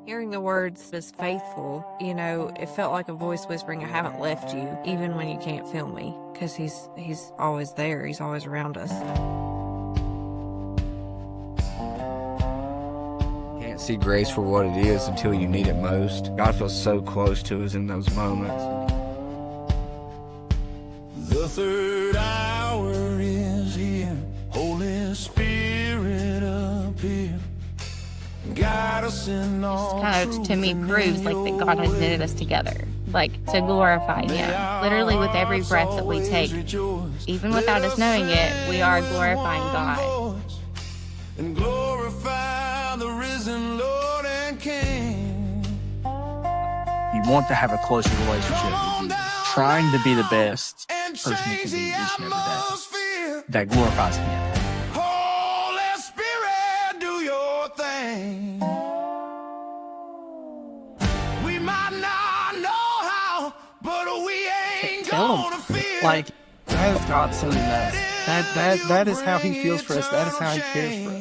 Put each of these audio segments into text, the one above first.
Hearing the words is faithful, it felt like a voice whispering, I haven't left you, even when you can't feel me, because he's always there. He's always around us. Can't see grace for what it is until you need it most. God feels so close to us in those moments. The third hour is here. Holy Spirit appear. Guide us in all Kind of, to me, proves like that God has knitted us together, like to glorify Him. Literally, with every breath that we take, even without us knowing it, we are glorifying God. And glorify the risen Lord and King. You want to have a closer relationship with Jesus, trying to be the best person you can be each and every day. That glorifies Him. Holy Spirit, do your thing. We might not know how, but we ain't gonna feel. Like, that is God sending us. That is how He feels for us. That is how He cares for us.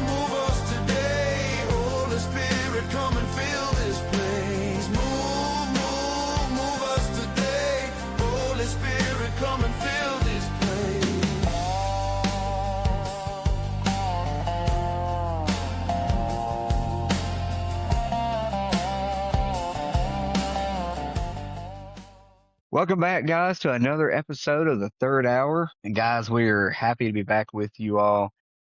Move us today, Holy Spirit, come and fill this place. Move us today, Holy Spirit, come and fill this place. Welcome back, guys, to another episode of the third hour. And guys, we're happy to be back with you all.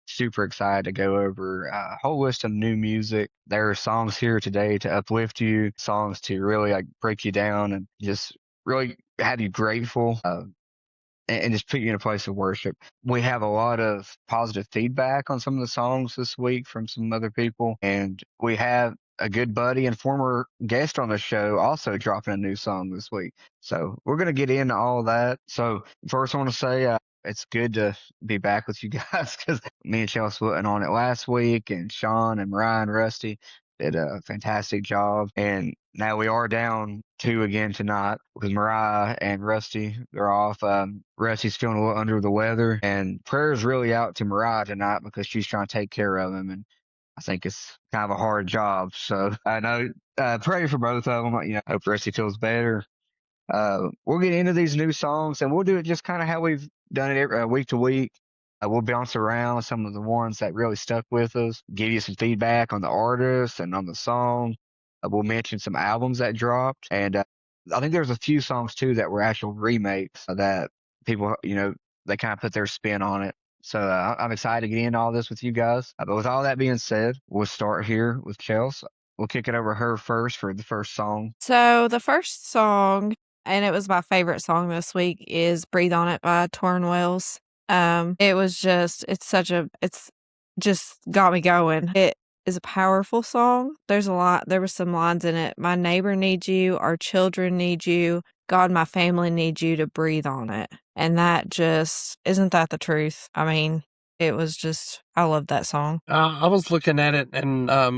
Super excited to go over a whole list of new music. There are songs here today to uplift you, songs to really break you down and just really have you grateful and just put you in a place of worship. We have a lot of positive feedback on some of the songs this week from some other people, and we have a good buddy and former guest on the show also dropping a new song this week. So we're going to get into all that. So first I want to say it's good to be back with you guys because me and Chelsea went on it last week, and Shawn and Mariah and Rusty did a fantastic job. And now we are down 2 again tonight because Mariah and Rusty, they're off. Rusty's feeling a little under the weather, and prayer's really out to Mariah tonight because she's trying to take care of him. And I think it's kind of a hard job. So I know, pray for both of them. Hope Rusty feels better. We'll get into these new songs, and we'll do it just kind of how we've done it every, week to week. We'll bounce around some of the ones that really stuck with us, give you some feedback on the artist and on the song. We'll mention some albums that dropped, and I think there's a few songs too that were actual remakes that people, they kind of put their spin on it. So I'm excited to get into all this with you guys. But with all that being said, we'll start here with Chelsea. We'll kick it over to her first for the first song. So the first song, and it was my favorite song this week, is Breathe On It by Torn Wells. It's just got me going. It is a powerful song. There were some lines in it. My neighbor needs you. Our children need you. God, my family needs you to breathe on it. And that just, isn't that the truth? I mean, it was just, I love that song. I was looking at it, and I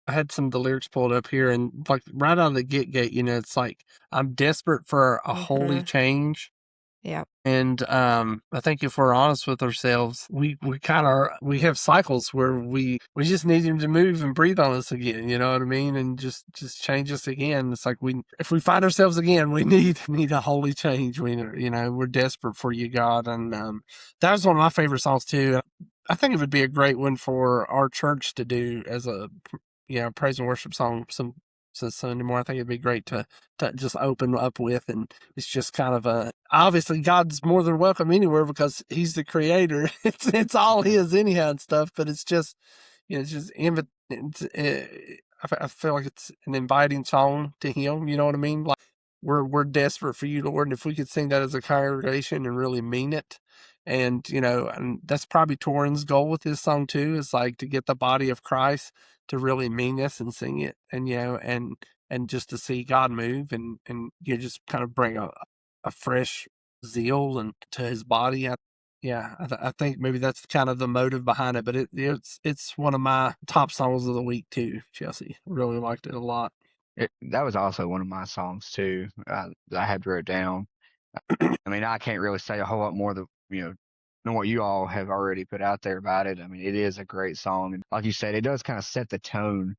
had some of the lyrics pulled up here, and like right out of the gate, it's like, I'm desperate for a holy change. Yeah. And I think if we're honest with ourselves, we have cycles where we just need Him to move and breathe on us again, you know what I mean? And just change us again. It's like if we find ourselves again, we need a holy change. We're desperate for you, God. And that was one of my favorite songs too. I think it would be a great one for our church to do as a praise and worship song Sunday morning. I think it'd be great to just open up with, and it's just kind of obviously God's more than welcome anywhere because He's the creator. It's all His anyhow and stuff, but it's just, I feel like it's an inviting song to Him. You know what I mean? Like we're desperate for you, Lord, and if we could sing that as a congregation and really mean it. And, and that's probably Torrin's goal with this song too, is like to get the body of Christ to really mean this and sing it, and, and just to see God move and you just kind of bring a fresh zeal and to His body. I think maybe that's kind of the motive behind it, but it's one of my top songs of the week too, Chelsea. Really liked it a lot. That was also one of my songs too that I had wrote down. I mean, I can't really say a whole lot more than what you all have already put out there about it. I mean, it is a great song, and like you said, it does kind of set the tone.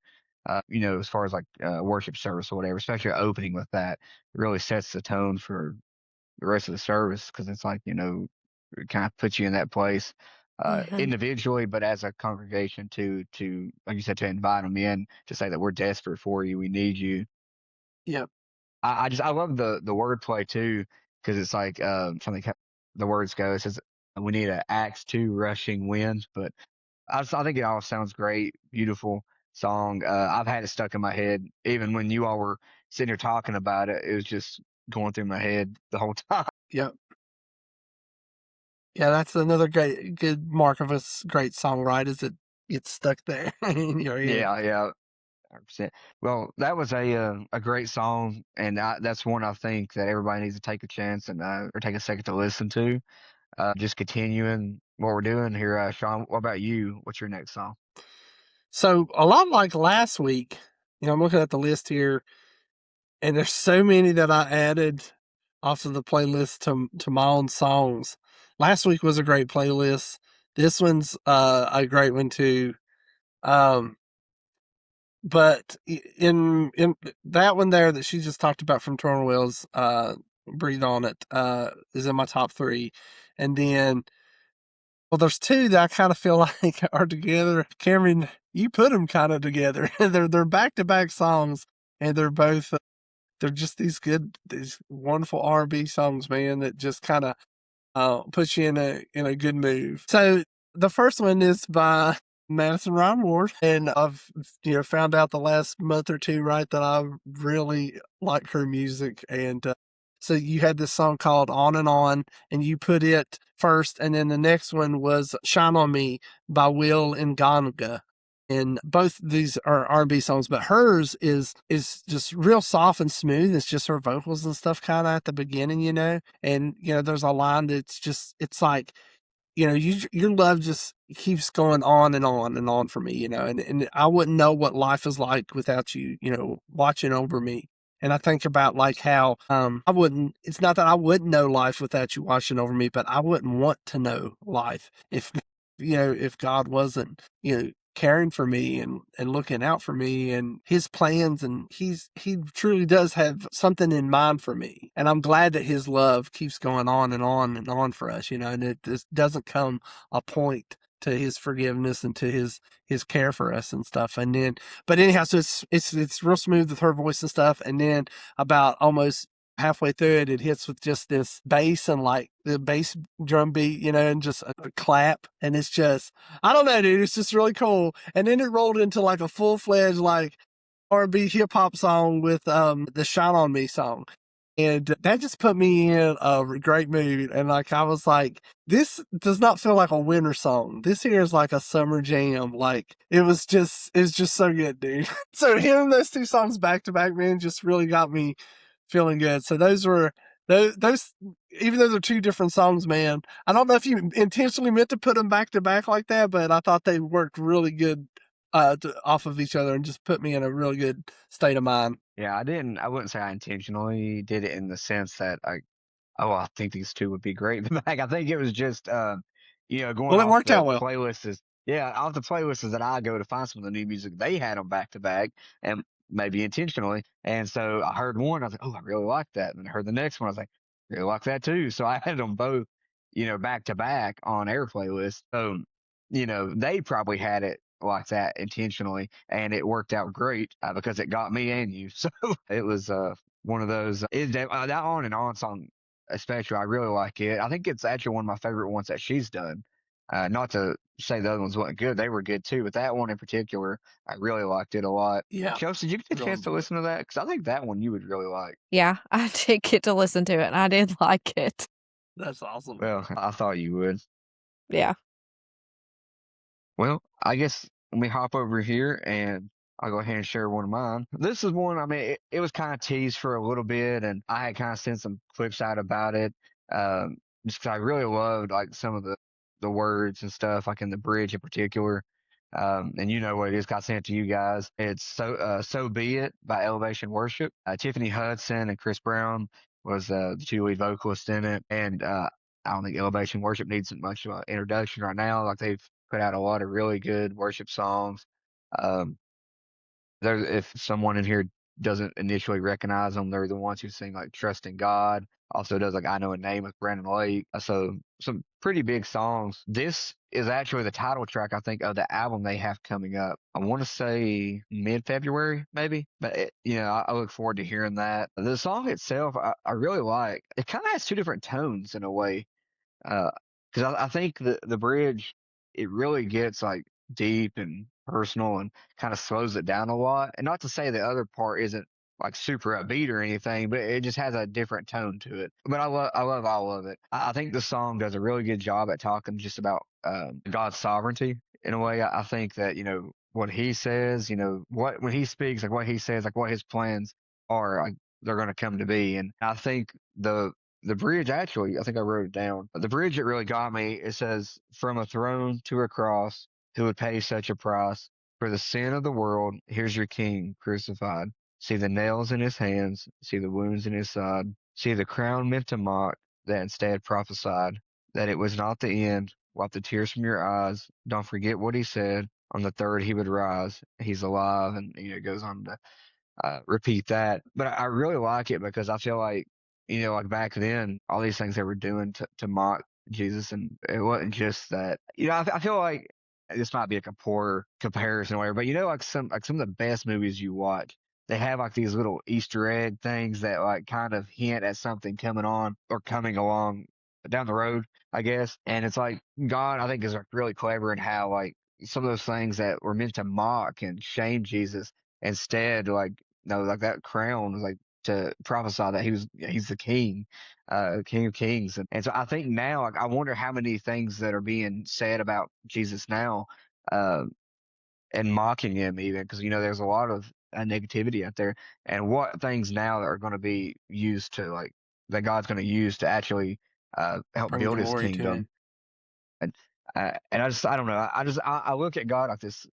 As far as like worship service or whatever, especially opening with that, it really sets the tone for the rest of the service because it's like it kind of puts you in that place Yeah. individually, but as a congregation to like you said, to invite them in to say that we're desperate for you, we need you. Yeah. I love the wordplay too because it's like something the words go. It says we need an Acts 2 rushing wind, but I think it all sounds great, beautiful song. I've had it stuck in my head even when you all were sitting here talking about it. It was just going through my head the whole time. Yeah. Yeah, that's another good mark of a great song, right? Is it gets stuck there in your head. Yeah, yeah, 100%. Well, that was a great song, and that's one I think that everybody needs to take a chance and or take a second to listen to. Just continuing what we're doing here, Shawn. What about you? What's your next song? So a lot like last week, I'm looking at the list here, and there's so many that I added off of the playlist to my own songs. Last week was a great playlist. This one's a great one too. But in that one there that she just talked about from Turner Wells, Breathe on It, is in my top 3. And then, well, there's 2 that I kind of feel like are together. Cameron, you put them kind of together. They're back-to-back songs, and they're both, they're just these wonderful R&B songs, man, that just kind of puts you in a good mood. So the first one is by Madison Rhyme Ward, and I've found out the last month or two, right, that I really like her music, and so you had this song called On, and you put it first, and then the next one was Shine on Me by Will and Ganga. And both these are R&B songs, but hers is just real soft and smooth. It's just her vocals and stuff kind of at the beginning, and there's a line that's just, it's like, your love just keeps going on and on and on for me, and I wouldn't know what life is like without you, watching over me. And I think about like how it's not that I wouldn't know life without you watching over me, but I wouldn't want to know life if if God wasn't, caring for me and looking out for me and his plans, and he truly does have something in mind for me. And I'm glad that his love keeps going on and on and on for us, and it just doesn't come a point to his forgiveness and to his care for us and stuff. And then, but anyhow, so it's real smooth with her voice and stuff. And then about almost halfway through it, it hits with just this bass and like the bass drum beat, and just a clap. And it's just, I don't know, dude, it's just really cool. And then it rolled into like a full-fledged like R&B hip hop song with the Shine on Me song. And that just put me in a great mood. And like, I was like, this does not feel like a winter song. This here is like a summer jam. Like, it's just so good, dude. So hearing those 2 songs back to back, man, just really got me feeling good. So those were those, even though they're 2 different songs, man, I don't know if you intentionally meant to put them back to back like that, but I thought they worked really good off of each other and just put me in a really good state of mind. Yeah, I wouldn't say I intentionally did it in the sense that I think these 2 would be great back. I think it was just going Well, it off worked the out well. playlists is yeah, off the playlists that I go to find some of the new music, they had them back to back and maybe intentionally. And so I heard one, I was like, oh, I really like that. And I heard the next one, I was like, really like that too. So I had them both, back to back on air playlists. So, they probably had it like that intentionally, and it worked out great because it got me and you. So it was one of those. That On and On song, especially, I really like it. I think it's actually one of my favorite ones that she's done. Not to say the other ones weren't good; they were good too. But that one in particular, I really liked it a lot. Yeah. Chelsea, did you get a Really chance to good. listen to that? Because I think that one you would really like. Yeah, I did get to listen to it, and I did like it. That's awesome. Well, I thought you would. Yeah. Well, I guess let me hop over here and I'll go ahead and share one of mine. This is one, I mean, it was kind of teased for a little bit, and I had kind of sent some clips out about it. Just 'cause I really loved like some of the words and stuff, like in the bridge in particular. And you know what it is, 'cause I sent it to you guys. It's So Be It by Elevation Worship. Tiffany Hudson and Chris Brown was the two lead vocalists in it, and I don't think Elevation Worship needs much of an introduction right now. Like they've put out a lot of really good worship songs. Um, there, if someone in here doesn't initially recognize them, they're the ones who sing like "Trust in God." Also does like "I Know a Name" with Brandon Lake. So some pretty big songs. This is actually the title track, I think, of the album they have coming up. I want to say mid-February, maybe. But I look forward to hearing that. The song itself, I really like. It kind of has two different tones in a way. Because I think the bridge it really gets like deep and personal and kind of slows it down a lot. And not to say the other part isn't like super upbeat or anything, but it just has a different tone to it. But I love all of it. I think the song does a really good job at talking just about God's sovereignty in a way. I think that what He says, what when He speaks, like what He says, like what His plans are, like they're going to come to be. And I think the bridge, actually, I think I wrote it down. The bridge that really got me, it says, "From a throne to a cross, who would pay such a price? For the sin of the world, here's your king crucified. See the nails in his hands, see the wounds in his side, see the crown meant to mock, that instead prophesied that it was not the end. Wipe the tears from your eyes. Don't forget what he said. On the third he would rise. He's alive." And it goes on to repeat that. But I really like it because I feel like, like back then, all these things they were doing to mock Jesus, and it wasn't just that. I feel like this might be like a poor comparison or whatever, but like some of the best movies you watch, they have like these little Easter egg things that like kind of hint at something coming on or coming along down the road, I guess. And it's like God, I think, is like really clever in how like some of those things that were meant to mock and shame Jesus instead like no, like that crown was like to prophesy that he's the king, King of Kings, and so I think now, like I wonder how many things that are being said about Jesus now, uh, and mocking him even because there's a lot of negativity out there, and what things now are going to be used to like that God's going to use to actually help Bring build His glory to kingdom. him. And I don't know. I look at God like this.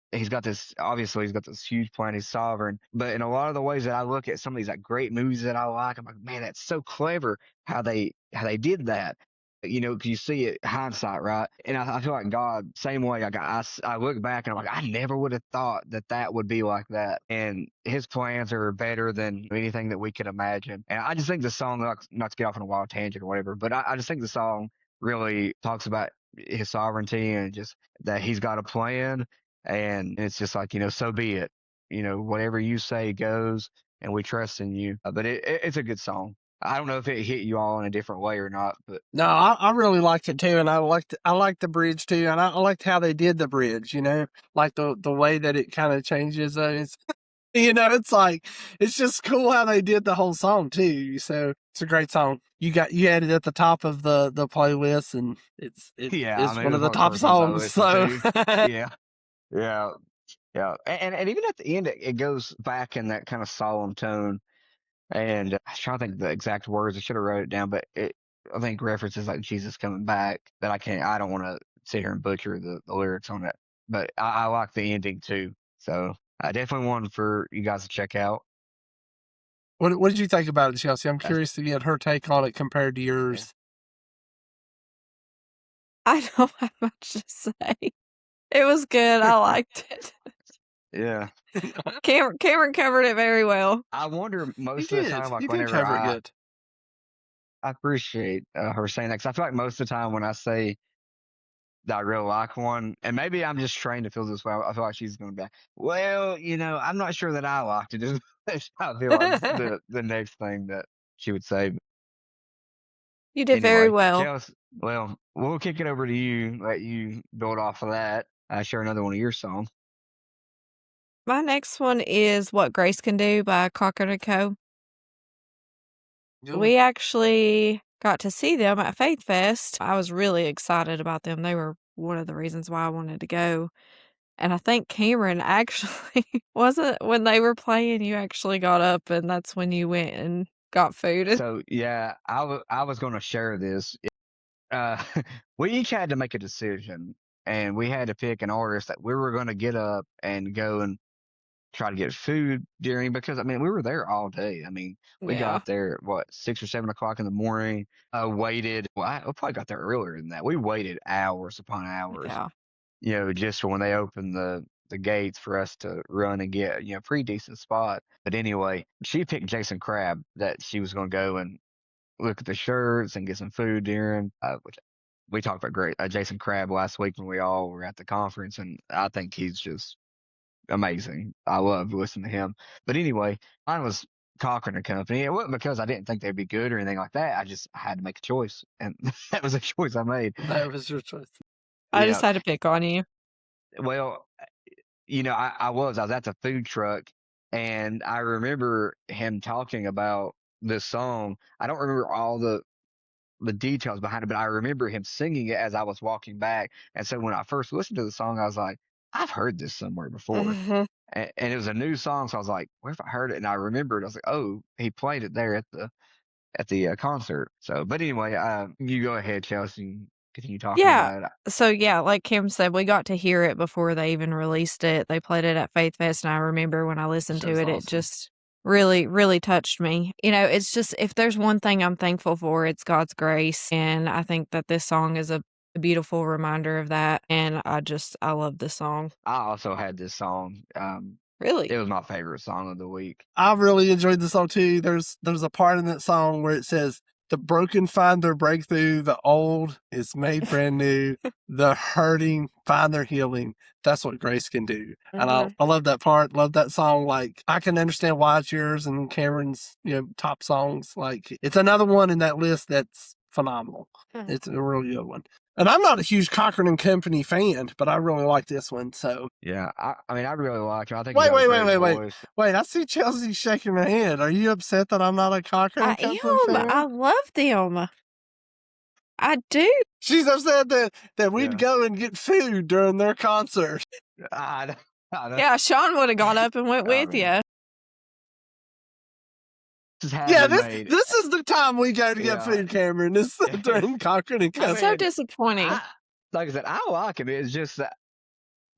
Obviously he's got this huge plan. He's sovereign. But in a lot of the ways that I look at some of these like great movies that I like, I'm like, man, that's so clever how they did that. 'Cause you see it hindsight, right? And I feel like God, same way. Like I look back and I'm like, I never would have thought that would be like that. And His plans are better than anything that we could imagine. And I just think the song, like, not to get off on a wild tangent or whatever, but I just think the song really talks about His sovereignty and just that He's got a plan, and it's just like so be it. Whatever you say goes, and we trust in you. But it's a good song. I don't know if it hit you all in a different way or not, but No, I really liked it too, and I liked the bridge too, and I liked how they did the bridge. Like the way that it kind of changes. It's it's like it's just cool how they did the whole song too. So it's a great song. You had it at the top of the playlist, and yeah, I it's mean it one of was the one of the top first ones I songs. listened So to. Yeah, yeah, yeah, and even at the end, it goes back in that kind of solemn tone. And I was trying to think of the exact words. I should have wrote it down, but I think references like Jesus coming back. That I don't want to sit here and butcher the lyrics on it. But I like the ending too. So definitely one for you guys to check out. what did you think about it, Chelsea? I'm That's, curious to get her take on it compared to yeah. yours. I don't have much to say. It was good. I liked it. Yeah. Cameron covered it very well. I wonder You most of the did. time, like You did whenever cover it I good. I appreciate her saying that because I feel like most of the time when I say that I really like one, and maybe I'm just trained to feel this way. I feel like she's going to be like, well, I'm not sure that I liked it. I feel like the next thing that she would say. You did very Anyway, well. Chelsea, well, we'll kick it over to you, let you build off of that. Share another one of your songs. My next one is What Grace Can Do by Crocker & Co. Good. We actually got to see them at Faith Fest. I was really excited about them. They were one of the reasons why I wanted to go. And I think Cameron actually wasn't when they were playing, you actually got up and that's when you went and got food. So yeah, I was going to share this. Uh, we each had to make a decision, and we had to pick an artist that we were going to get up and go and try to get food during because I mean we were there all day. I mean we Yeah. got there at what 6 or 7 o'clock in the morning. Waited. Well, I probably got there earlier than that. We waited hours upon hours. Yeah. Just for when they opened the gates for us to run and get pretty decent spot. But anyway, she picked Jason Crab that she was going to go and look at the shirts and get some food during. Which we talked about great Jason Crab last week when we all were at the conference, and I think he's just amazing. I love listening to him. But anyway, mine was Cochran and Company. It wasn't because I didn't think they'd be good or anything like that. I had to make a choice, and that was a choice I made. That was your choice. I just Yeah. had to pick on you. Well, I was at the food truck, and I remember him talking about this song. I don't remember all the details behind it, but I remember him singing it as I was walking back. And so when I first listened to the song, I was like, I've heard this somewhere before. Mhm. And it was a new song, so I was like, where have I heard it? And I remembered, I was like, oh, he played it there at the concert. So, but anyway, you go ahead, Chelsea, and continue talking Yeah. about it. So, yeah, like Kim said, we got to hear it before they even released it. They played it at Faith Fest, and I remember when I listened to Show's it, it awesome. just really, really touched me. It's just if there's one thing I'm thankful for, it's God's grace, and I think that this song is a beautiful reminder of that, and I love this song. I also had this song. Really? It was my favorite song of the week. I really enjoyed the song too. There's a part in that song where it says, "The broken find their breakthrough, the old is made brand new, the hurting find their healing." That's what grace can do. And I love that part, love that song. Like, I can understand why it's yours and Cameron's, top songs. Like, it's another one in that list that's phenomenal. It's a real good one. And I'm not a huge Cochran and Company fan, but I really like this one. So Yeah, I mean, I really like him. I think wait, he got a wait, great wait, wait, voice. wait. I see Chelsea shaking her head. Are you upset that I'm not a Cochran I and Company am. fan? I love them. I do. She's upset that we'd Yeah. go and get food during their concert. I know. Yeah, Shawn would have gone up and went with mean, you. This has Yeah, been made. this is the time we go to get Yeah. food, Cameron. This is during Cochran and That's Company. so mean, disappointing. Like I said, I like him. It's just that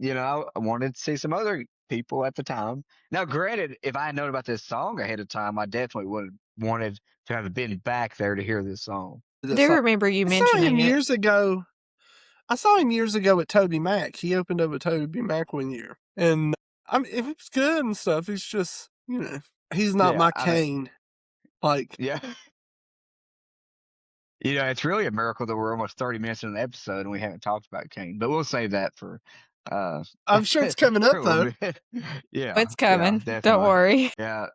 I wanted to see some other people at the time. Now, granted, if I had known about this song ahead of time, I definitely would have wanted to have been back there to hear this song. I do remember you I saw him mentioning it. years ago. I saw him years ago at Toby Mac. He opened up at Toby Mac one year, and I mean, it was good and stuff. He's just, he's not Yeah, my I mean, Kane. Like, yeah. It's really a miracle that we're almost 30 minutes in the episode and we haven't talked about Kane, but we'll save that for I'm sure it's coming up for a little though. bit. Yeah, It's coming. definitely. Don't worry. Yeah,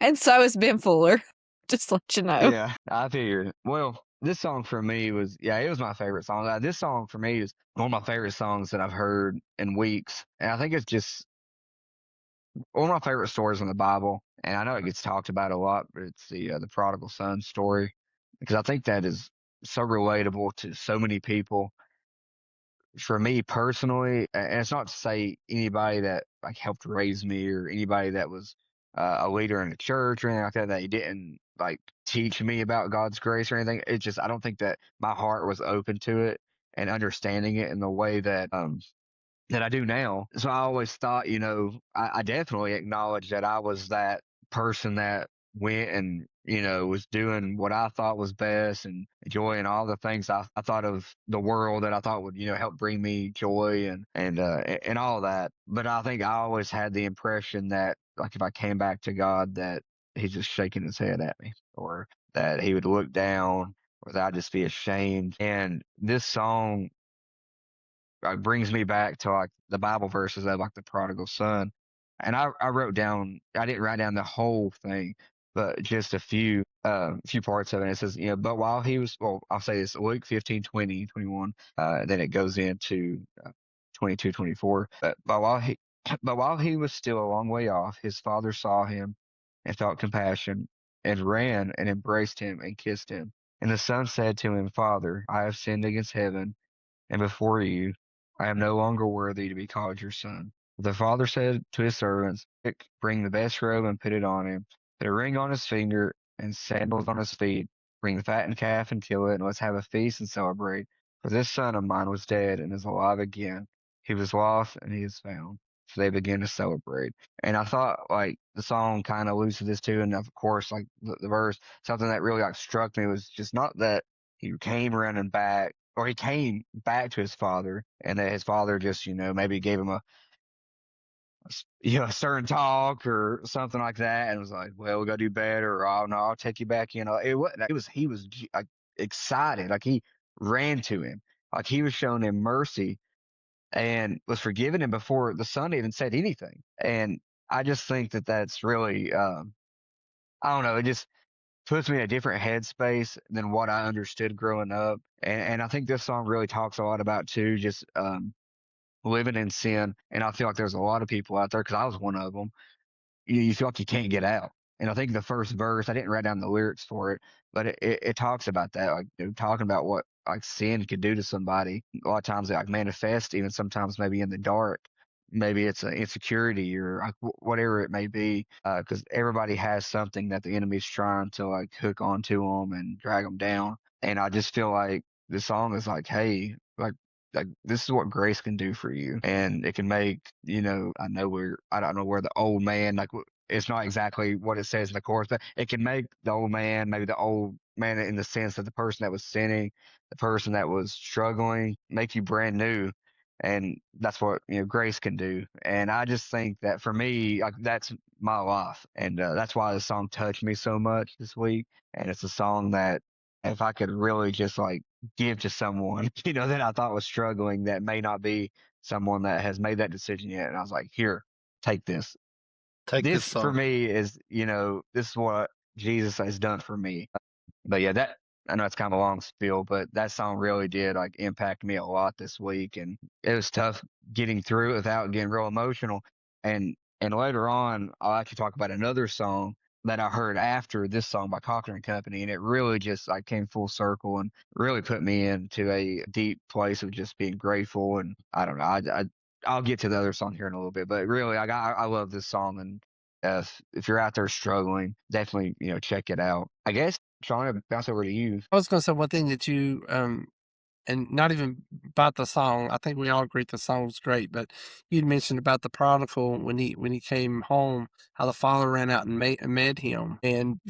And so is Ben Fuller. Just to let you know. yeah, I figured. Well, this song for me was, it was my favorite song. This song for me is one of my favorite songs that I've heard in weeks, and I think it's just one of my favorite stories in the Bible. And I know it gets talked about a lot, but it's the prodigal son story because I think that is so relatable to so many people. For me personally, and it's not to say anybody that like helped raise me or anybody that was a leader in the church or anything like that he didn't like teach me about God's grace or anything. It's just I don't think that my heart was open to it and understanding it in the way that I do now. So I always thought, I definitely acknowledged that I was that person that went and, was doing what I thought was best and enjoying all the things I thought of the world that I thought would, help bring me joy and all that. But I think I always had the impression that like if I came back to God that he's just shaking his head at me or that he would look down or that I'd just be ashamed. And this song brings me back to like the Bible verses of like the prodigal son. And I wrote down, I didn't write down the whole thing, but just a few parts of it. It says, but while he was, well, I'll say this, Luke 15, 20, 21, then it goes into 22, 24. But while he was still a long way off, his father saw him and felt compassion and ran and embraced him and kissed him. And the son said to him, Father, I have sinned against heaven and before you, I am no longer worthy to be called your son. The father said to his servants, Quick, bring the best robe and put it on him, put a ring on his finger and sandals on his feet. Bring the fattened calf and kill it, and let's have a feast and celebrate. For this son of mine was dead and is alive again. He was lost and he is found. So they begin to celebrate. And I thought like the song kind of alludes to this too. And of course, like the verse, something that really like struck me was just not that he came running back or he came back to his father and that his father just, maybe gave him a certain talk or something like that, and was like, "Well, we gotta do better," or "Oh no, I'll take you back." He was like excited, like he ran to him, like he was showing him mercy and was forgiving him before the son even said anything. And I just think that that's really, I don't know, it just puts me in a different headspace than what I understood growing up. And I think this song really talks a lot about too, just living in sin. And I feel like there's a lot of people out there, because I was one of them. You feel like you can't get out. And I think the first verse, I didn't write down the lyrics for it, but it talks about that, like talking about what like sin could do to somebody. A lot of times it like manifests, even sometimes maybe in the dark. Maybe it's an insecurity or like whatever it may be, because everybody has something that the enemy's trying to like hook onto them and drag them down. And I just feel like the song is like, hey, like this is what grace can do for you, and it can make I don't know where the old man, like it's not exactly what it says in the chorus, but it can make the old man, maybe the old man in the sense that the person that was sinning, the person that was struggling, make you brand new. And that's what grace can do. And I just think that for me, like that's my life, and that's why the song touched me so much this week. And it's a song that if I could really just like give to someone, that I thought was struggling, that may not be someone that has made that decision yet. And I was like, here, take this. Take this This for song. me is, this is what Jesus has done for me. But yeah, I know it's kind of a long spiel, but that song really did like impact me a lot this week, and it was tough getting through it without getting real emotional. And later on, I'll actually talk about another song that I heard after this song by Cochran and Company, and it really just like came full circle and really put me into a deep place of just being grateful. And I don't know, I'll get to the other song here in a little bit, but really, I love this song. And if you're out there struggling, definitely check it out. I guess Shawn, I'll bounce over to you. I was going to say one thing that you and not even about the song. I think we all agree the song was great, but you'd mentioned about the prodigal when he came home, how the father ran out and met him. And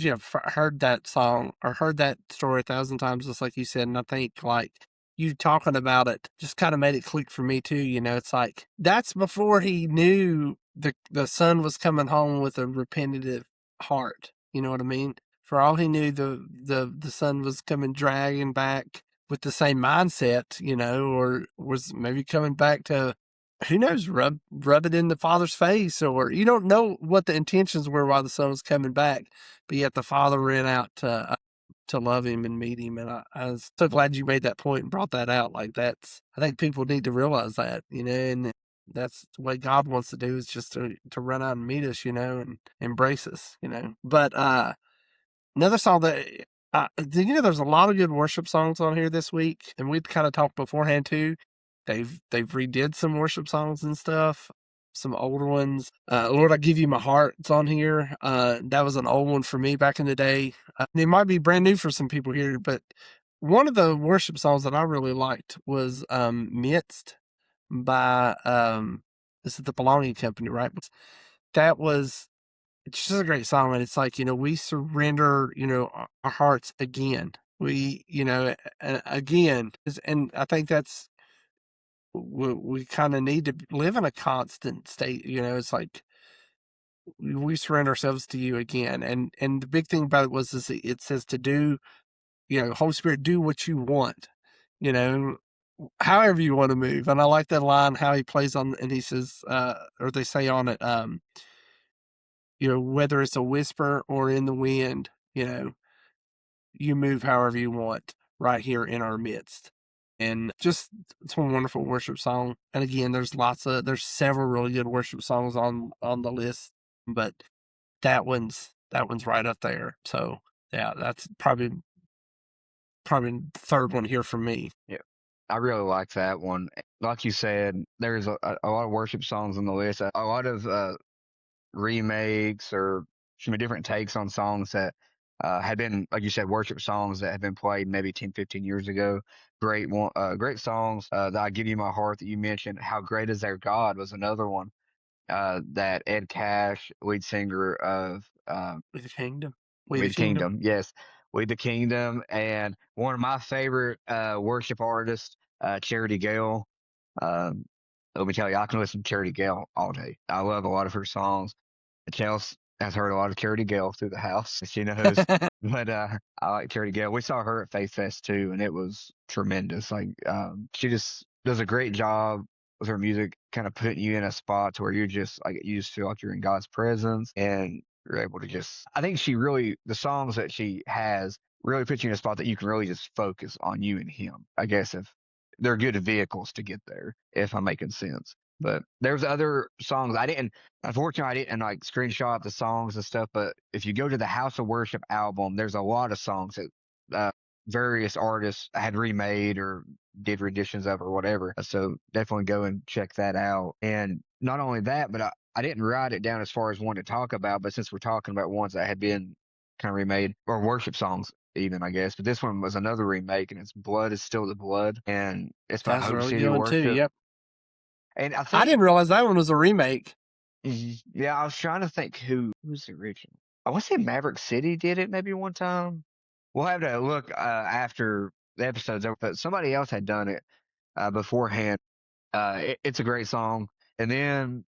heard that song or heard that story 1,000 times, just like you said. And I think like you talking about it just kind of made it click for me too. It's like that's before he knew the son was coming home with a repentant heart. You know what I mean? For all he knew, the son was coming dragging back with the same mindset, or was maybe coming back to, who knows, rub it in the father's face, or you don't know what the intentions were while the son was coming back, but yet the father ran out to love him and meet him. And I was so glad you made that point and brought that out. Like I think people need to realize that, and that's the way God wants to do, is just to run out and meet us, and embrace us, But another song that there's a lot of good worship songs on here this week, and we'd kind of talked beforehand too. They've redid some worship songs and stuff, some older ones. Lord, I Give You My Heart's on here. That was an old one for me back in the day. It might be brand new for some people here, but one of the worship songs that I really liked was Midst by this is the Belonging Company, right? That was, it's just a great song. And it's like, we surrender, our hearts again. We, again, and I think that's, we kind of need to live in a constant state. It's like we surrender ourselves to you again. And the big thing about it is it says to do, Holy Spirit, do what you want, you know, however you want to move. And I like that line, how he plays on, and he says, or they say on it, whether it's a whisper or in the wind, you move however you want right here in our midst. And just, it's a wonderful worship song. And again, there's several really good worship songs on the list, but that one's right up there. So yeah, that's probably the third one here for me. Yeah, I really like that one. Like you said, there's a lot of worship songs on the list, a lot of remakes or some different takes on songs that had been, like you said, worship songs that had been played maybe 10, 15 years ago. Great songs. That I Give You My Heart that you mentioned. How Great Is Our God was another one. that Ed Cash, lead singer of We the kingdom. We We the the kingdom. Kingdom, yes, We the Kingdom, and one of my favorite worship artists, Charity Gale. Um, Let me tell you, I can listen to Charity Gale all day. I love a lot of her songs. Chelsea has heard a lot of Charity Gale through the house. She knows. But I like Charity Gale. We saw her at Faith Fest too, and it was tremendous. Like she just does a great job with her music, kind of putting you in a spot to where you're just like you just feel like you're in God's presence, and you're able to just. I think she really the songs that she has really put you in a spot that you can really just focus on you and Him. I guess if they're good vehicles to get there, if I'm making sense. But there's other songs I didn't. Unfortunately, I didn't like screenshot the songs and stuff. But if you go to the House of Worship album, there's a lot of songs that various artists had remade or did renditions of or whatever. So definitely go and check that out. And not only that, but I didn't write it down as far as one to talk about. But since we're talking about ones that had been kind of remade or worship songs, even I guess. But this one was another remake, and it's "Blood Is Still the Blood," and it's by That's a Hope really City good one too. Worship. Yep. And I I think didn't realize that one was a remake. Yeah, I was trying to think who's the original. I want to say Maverick City did it maybe one time. We'll have to look after the episode's over, but somebody else had done it beforehand. It's a great song. And then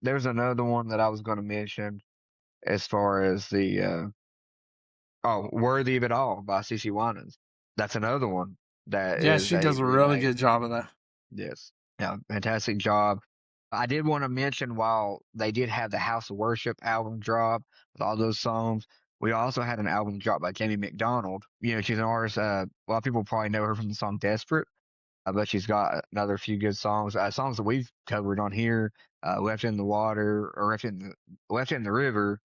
there's another one that I was going to mention as far as the Worthy of It All by CC Winans. That's another one that Yeah, is she a does a really remake. good job of that. Yes. Yeah, fantastic job. I did want to mention while they did have the House of Worship album drop with all those songs, we also had an album drop by Jamie McDonald. You know, she's an artist. A lot of people probably know her from the song Desperate. But she's got another few good songs. Songs that we've covered on here, "Left in the Water" or "Left in the River."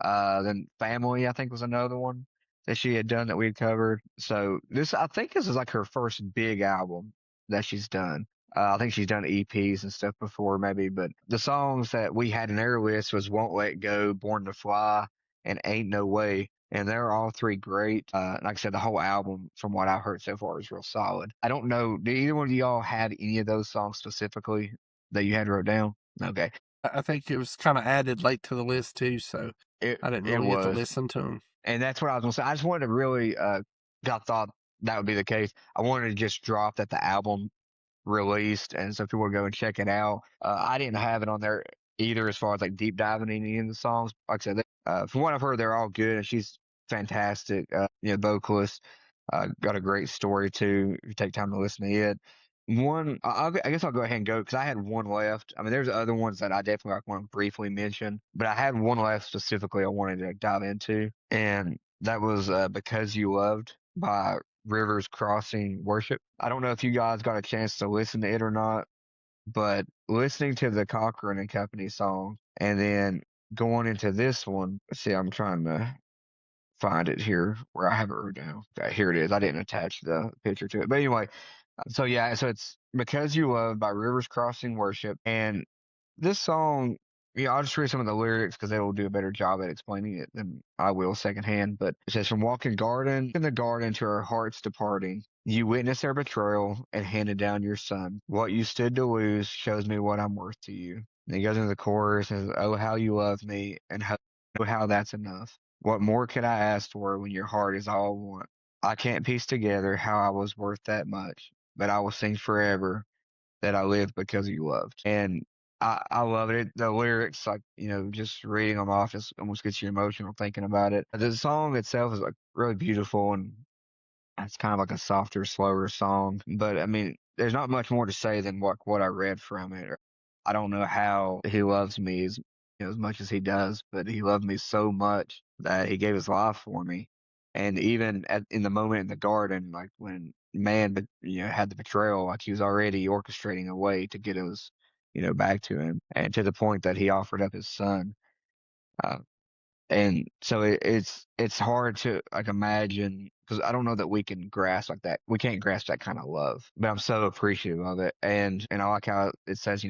Then "Family," I think, was another one that she had done that we had covered. So I think this is like her first big album that she's done. I think she's done EPs and stuff before, maybe, but the songs that we had in our list was "Won't Let Go," "Born to Fly," and "Ain't No Way." And they're all three great. Like I said, the whole album, from what I've heard so far, is real solid. I don't know. Do either one of y'all had any of those songs specifically that you had wrote down? Okay, I think it was kind of added late to the list too, so I didn't it really get to was, listen to them. and that's what I was gonna say. I just wanted to really, I thought that would be the case. I wanted to just drop that the album released, and so people would go and check it out. I didn't have it on there either, as far as like deep diving into any of the songs. Like I said, from what I've heard, they're all good, and she's fantastic. Vocalist. Got a great story too. If you take time to listen to it. I guess I'll go ahead and go because I had one left. I mean, there's other ones that I definitely like, want to briefly mention, but I had one left specifically I wanted to dive into, and that was "Because You Loved" by Rivers Crossing Worship. I don't know if you guys got a chance to listen to it or not, but listening to the Cochran and Company song and then going into this one, see, I'm trying to find it here where I have it written down. Okay, here it is. I didn't attach the picture to it. But anyway, so yeah, so it's "Because You Love" by Rivers Crossing Worship. And this song, I'll just read some of the lyrics because they will do a better job at explaining it than I will secondhand. But it says, "From walking garden in the garden to her heart's departing, you witnessed their betrayal and handed down your son. What you stood to lose shows me what I'm worth to you." And he goes into the chorus and says, "Oh, how you love me, and how that's enough. What more could I ask for when your heart is all I want? I can't piece together how I was worth that much, but I will sing forever that I lived because you loved." And I love it. The lyrics, like, just reading them off just almost gets you emotional thinking about it. The song itself is like really beautiful, and it's kind of like a softer, slower song. But I mean, there's not much more to say than what I read from it. I don't know how he loves me as much as he does, but he loved me so much that he gave his life for me. And even in the moment in the garden, like when man, had the betrayal, like he was already orchestrating a way to get us, back to him, and to the point that he offered up his son. Uh, and so it's hard to like imagine because I don't know that we can grasp like that. We can't grasp that kind of love, but I'm so appreciative of it. And I like how it says,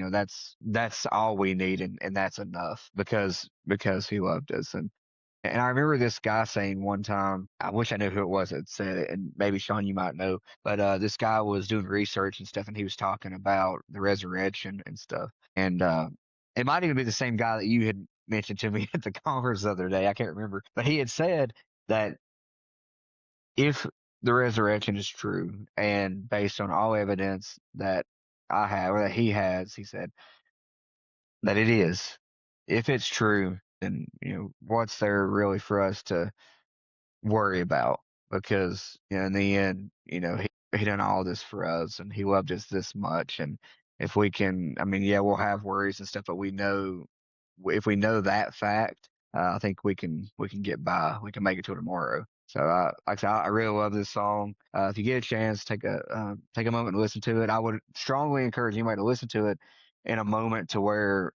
that's all we need, and that's enough because he loved us. And I remember this guy saying one time, I wish I knew who it was that said it, and maybe Shawn, you might know, but this guy was doing research and stuff, and he was talking about the resurrection and stuff. And it might even be the same guy that you had mentioned to me at the conference the other day. I can't remember, but he had said that if the resurrection is true and based on all evidence that I have or that he has, he said that it is. If it's true, then what's there really for us to worry about? Because in the end, he done all this for us, and he loved us this much. And if we can, I mean, yeah, we'll have worries and stuff, but we know if we know that fact, I think we can get by. We can make it till tomorrow. So, like I said, I really love this song. If you get a chance, take a moment to listen to it. I would strongly encourage anybody to listen to it in a moment to where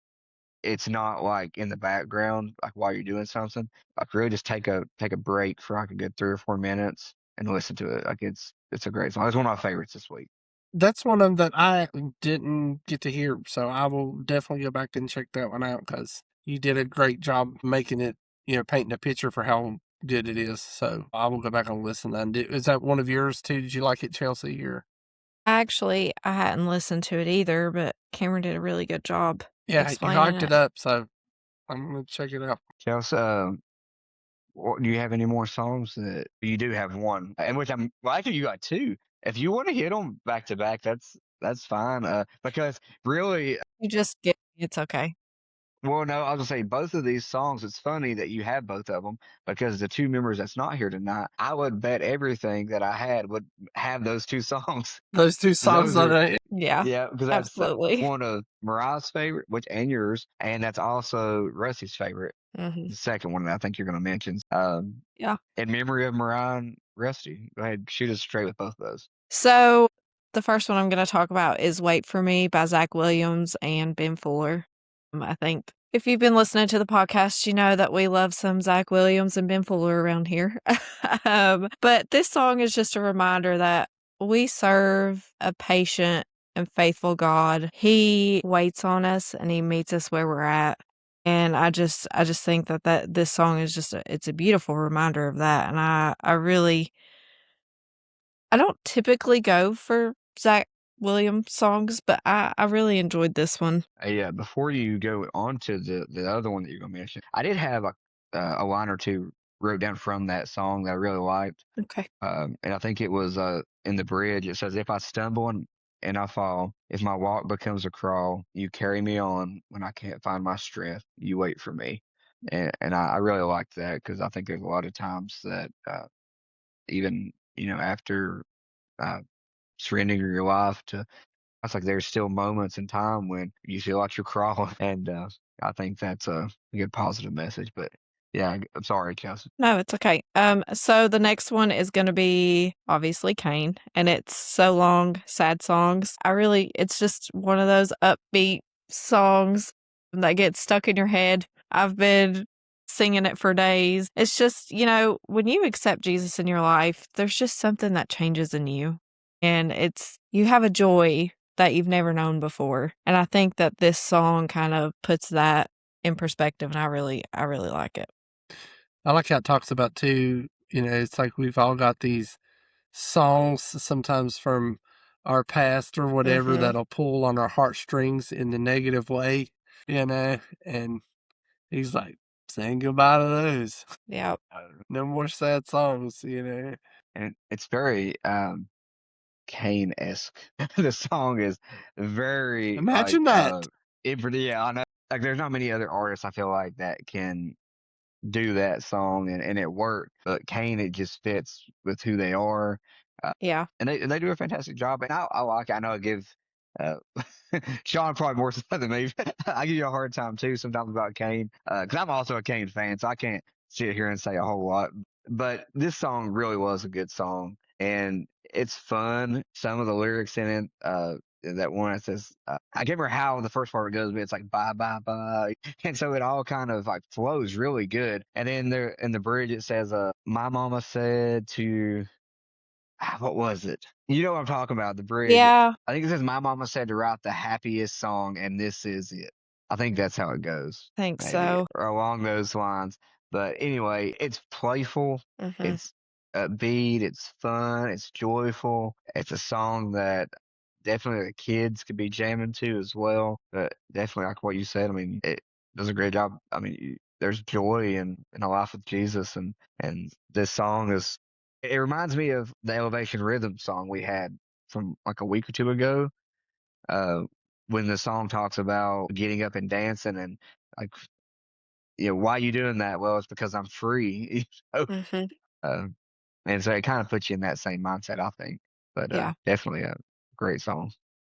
it's not like in the background, like while you're doing something. Like really just take a break for like a good 3 or 4 minutes and listen to it. Like it's a great song. It's one of my favorites this week. That's one of them that I didn't get to hear, so I will definitely go back and check that one out because you did a great job making it, painting a picture for how good it is. So I will go back and listen. And is that one of yours too? Did you like it, Chelsea? Or Actually, I hadn't listened to it either, but Cameron did a really good job yeah, you explaining hyped it. it up, so I'm gonna check it out. Chelsea, do you have any more songs that you do have one? And which well, actually you got two. If you want to hit them back to back, that's fine. Because really, You just get it's okay. well, no, I was gonna say both of these songs. It's funny that you have both of them because the two members that's not here tonight, I would bet everything that I had would have those two songs. Those two songs Those on are it. Yeah, yeah, because that's absolutely. one of Mariah's favorite, and yours, and that's also Rusty's favorite. Hmm. The second one that I think you're gonna mention. Yeah. In memory of Mariah and Rusty, go ahead, shoot us straight with both of those. So the first one I'm going to talk about is Wait for Me by Zach Williams and Ben Fuller. I think if you've been listening to the podcast, you know that we love some Zach Williams and Ben Fuller around here. But this song is just a reminder that we serve a patient and faithful God. He waits on us and he meets us where we're at. And I just think that this song is just it's a beautiful reminder of that. And I don't typically go for Zach Williams songs, but I really enjoyed this one. Yeah, before you go on to the other one that you're gonna mention, I did have a line or two wrote down from that song that I really liked. Okay. And I think it was in the bridge. It says, "If I stumble and I fall, if my walk becomes a crawl, you carry me on when I can't find my strength. You wait for me." And I really liked that because I think there's a lot of times that even after uh, surrendering your life to, it's like there's still moments in time when you feel like you're crawling, and I think that's a good positive message. But yeah, I'm sorry, Kelsey. No, it's okay. So the next one is gonna be obviously Kane, and it's So Long, Sad Songs. It's just one of those upbeat songs that gets stuck in your head. I've been singing it for days. It's just, when you accept Jesus in your life, there's just something that changes in you. And you have a joy that you've never known before. And I think that this song kind of puts that in perspective, and I really like it. I like how it talks about too, it's like we've all got these songs sometimes from our past or whatever Mhm. that'll pull on our heartstrings in the negative way, and he's like, saying goodbye to those. Yeah. No more sad songs, And it's very Kane-esque. The song is very like Imagine that. yeah, I know. Like there's not many other artists I feel like that can do that song and it worked. But Kane, it just fits with who they are. Yeah. And they do a fantastic job. And I like, I know I give uh, Shawn probably more stuff than me. I give you a hard time too sometimes about Kane because I'm also a Kane fan, so I can't sit here and say a whole lot. But this song really was a good song, and it's fun. Some of the lyrics in it, that one that says, I can't remember how the first part goes, but it's like bye bye bye, and so it all kind of like flows really good. And then there in the bridge it says, "My mama said to." What was it? You know what I'm talking about, the bridge. Yeah. I think it says, "My mama said to write the happiest song, and this is it." I think that's how it goes, Think maybe, so. or along those lines. But anyway, it's playful, Mhm. it's upbeat, it's fun, it's joyful. It's a song that definitely the kids could be jamming to as well. But definitely like what you said. I mean, it does a great job. I mean, there's joy in a life with Jesus, and this song is. It reminds me of the Elevation Rhythm song we had from like a week or two ago. Uh, when the song talks about getting up and dancing and like, why are you doing that? Well, it's because I'm free. So, Hmm. uh, and so it kind of puts you in that same mindset, I think. But Yeah. definitely a great song.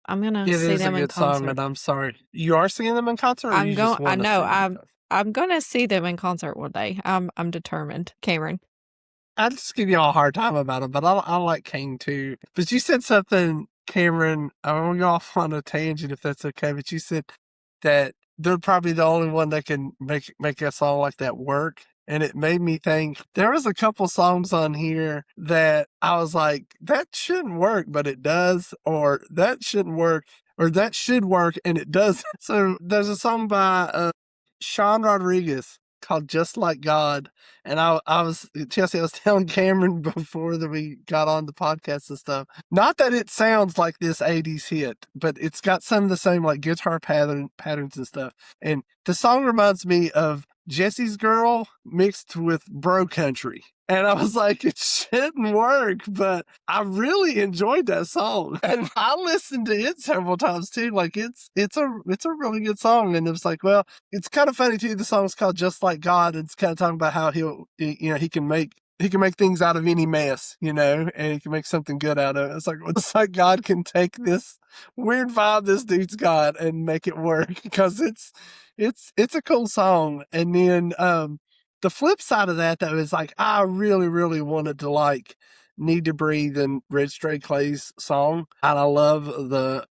I'm gonna It see is a them in good song, concert. but I'm sorry. You are seeing them in concert, or I'm you going just I want to know, see them in concert? I'm gonna see them in concert one day. I'm determined. Cameron. I just give y'all a hard time about it, but I like King too. But you said something, Cameron. I want to go off on a tangent if that's okay. But you said that they're probably the only one that can make a song like that work. And it made me think there was a couple songs on here that I was like, that shouldn't work, but it does, or that shouldn't work, or that should work and it does. So there's a song by Shawn Rodriguez called "Just Like God," and I was Chelsea. I was telling Cameron before that we got on the podcast and stuff. Not that it sounds like this '80s hit, but it's got some of the same like guitar patterns and stuff. And the song reminds me of Jesse's Girl mixed with Bro Country. And I was like, it shouldn't work, but I really enjoyed that song, and I listened to it several times too. Like it's a really good song, and it was like, well, it's kind of funny too. The song's called "Just Like God." It's kind of talking about how he can make things out of any mess, and he can make something good out of it. It's like God can take this weird vibe this dude's got and make it work because it's a cool song. And then the flip side of that though is like I really really wanted to like "Need to Breathe" and Red Stray Clay's song, and I love the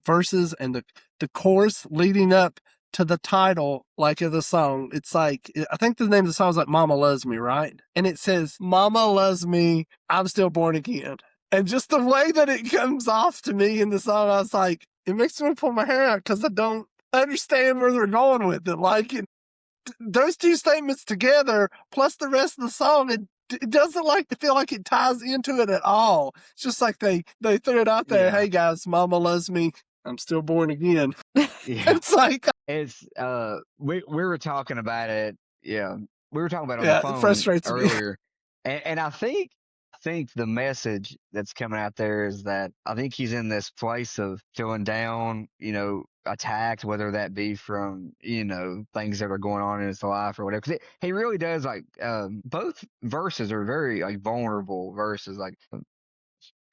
verses and the chorus leading up to the title like of the song. It's like I think the name of the song is like "Mama Loves Me," right? And it says "Mama loves me, I'm still born again." And just the way that it comes off to me in the song, I was like, it makes me pull my hair out because I don't understand where they're going with it. Like those two statements together, plus the rest of the song, it doesn't like to feel like it ties into it at all. It's just like they threw it out there. Yeah. Hey guys, Mama loves me. I'm still born again. Yeah. It's like, It's we were talking about it. Yeah, we were talking about it on the yeah, it phone frustrates me. earlier, and I think the message that's coming out there is that I think he's in this place of feeling down, attacked, whether that be from things that are going on in his life or whatever. 'Cause he really does like both verses are very like vulnerable verses. Like I'm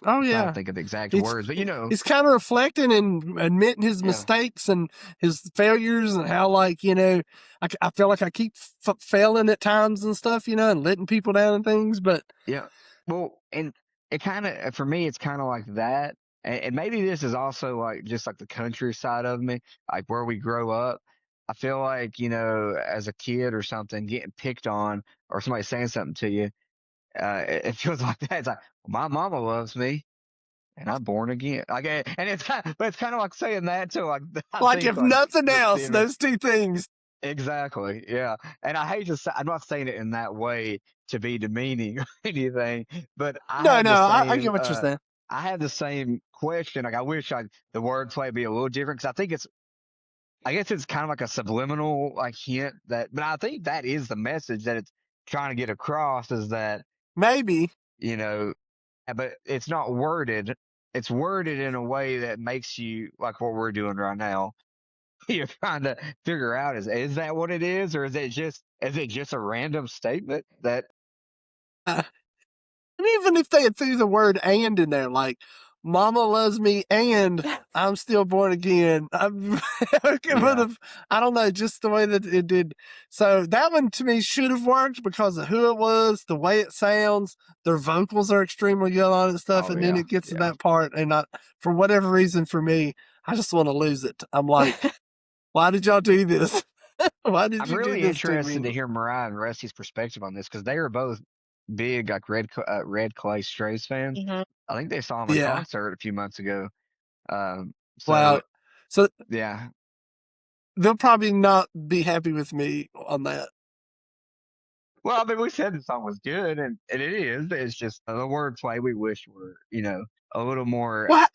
Oh trying to yeah. think of the exact It's words, but it's kind of reflecting and admitting his yeah. mistakes and his failures and how like I feel like I keep failing at times and stuff, and letting people down and things. But Yeah. Well, and it kind of, for me, it's kind of like that. And maybe this is also like just like the countryside of me, like where we grow up. I feel like, as a kid or something, getting picked on or somebody saying something to you, it feels like that. It's like, well, my mama loves me and I'm born again. Like, and but it's kind of like saying that to like, I like think if like nothing else, the those two things. exactly. Yeah. And I hate to say, I'm not saying it in that way to be demeaning or anything, but No, no, I get what you're saying. I have the same question. Like, I wish the wordplay would be a little different because I guess it's kind of like a subliminal, like hint but I think that is the message that it's trying to get across is that, Maybe. you know, but it's not worded. It's worded in a way that makes you like what we're doing right now. You're trying to figure out is that what it is, or is it just a random statement that And even if they had threw the word "and" in there, like "Mama loves me and I'm still born again," it would yeah. have. I don't know, just the way that it did. So that one to me should have worked because of who it was, the way it sounds. Their vocals are extremely good on it and stuff, Oh and then yeah. it gets to Yeah. that part, and for whatever reason, for me, I just want to lose it. I'm like, why did y'all do this? Why did I'm you do really this to interested me? to hear Mariah and Rusty's perspective on this because they are both big like Red Clay Strays fans. Mhm. I think they saw him in Yeah. concert a few months ago. So Wow. So yeah. they'll probably not be happy with me on that. Well, I mean, we said the song was good, and it is. It's just the wordplay we wish were, a little more, What?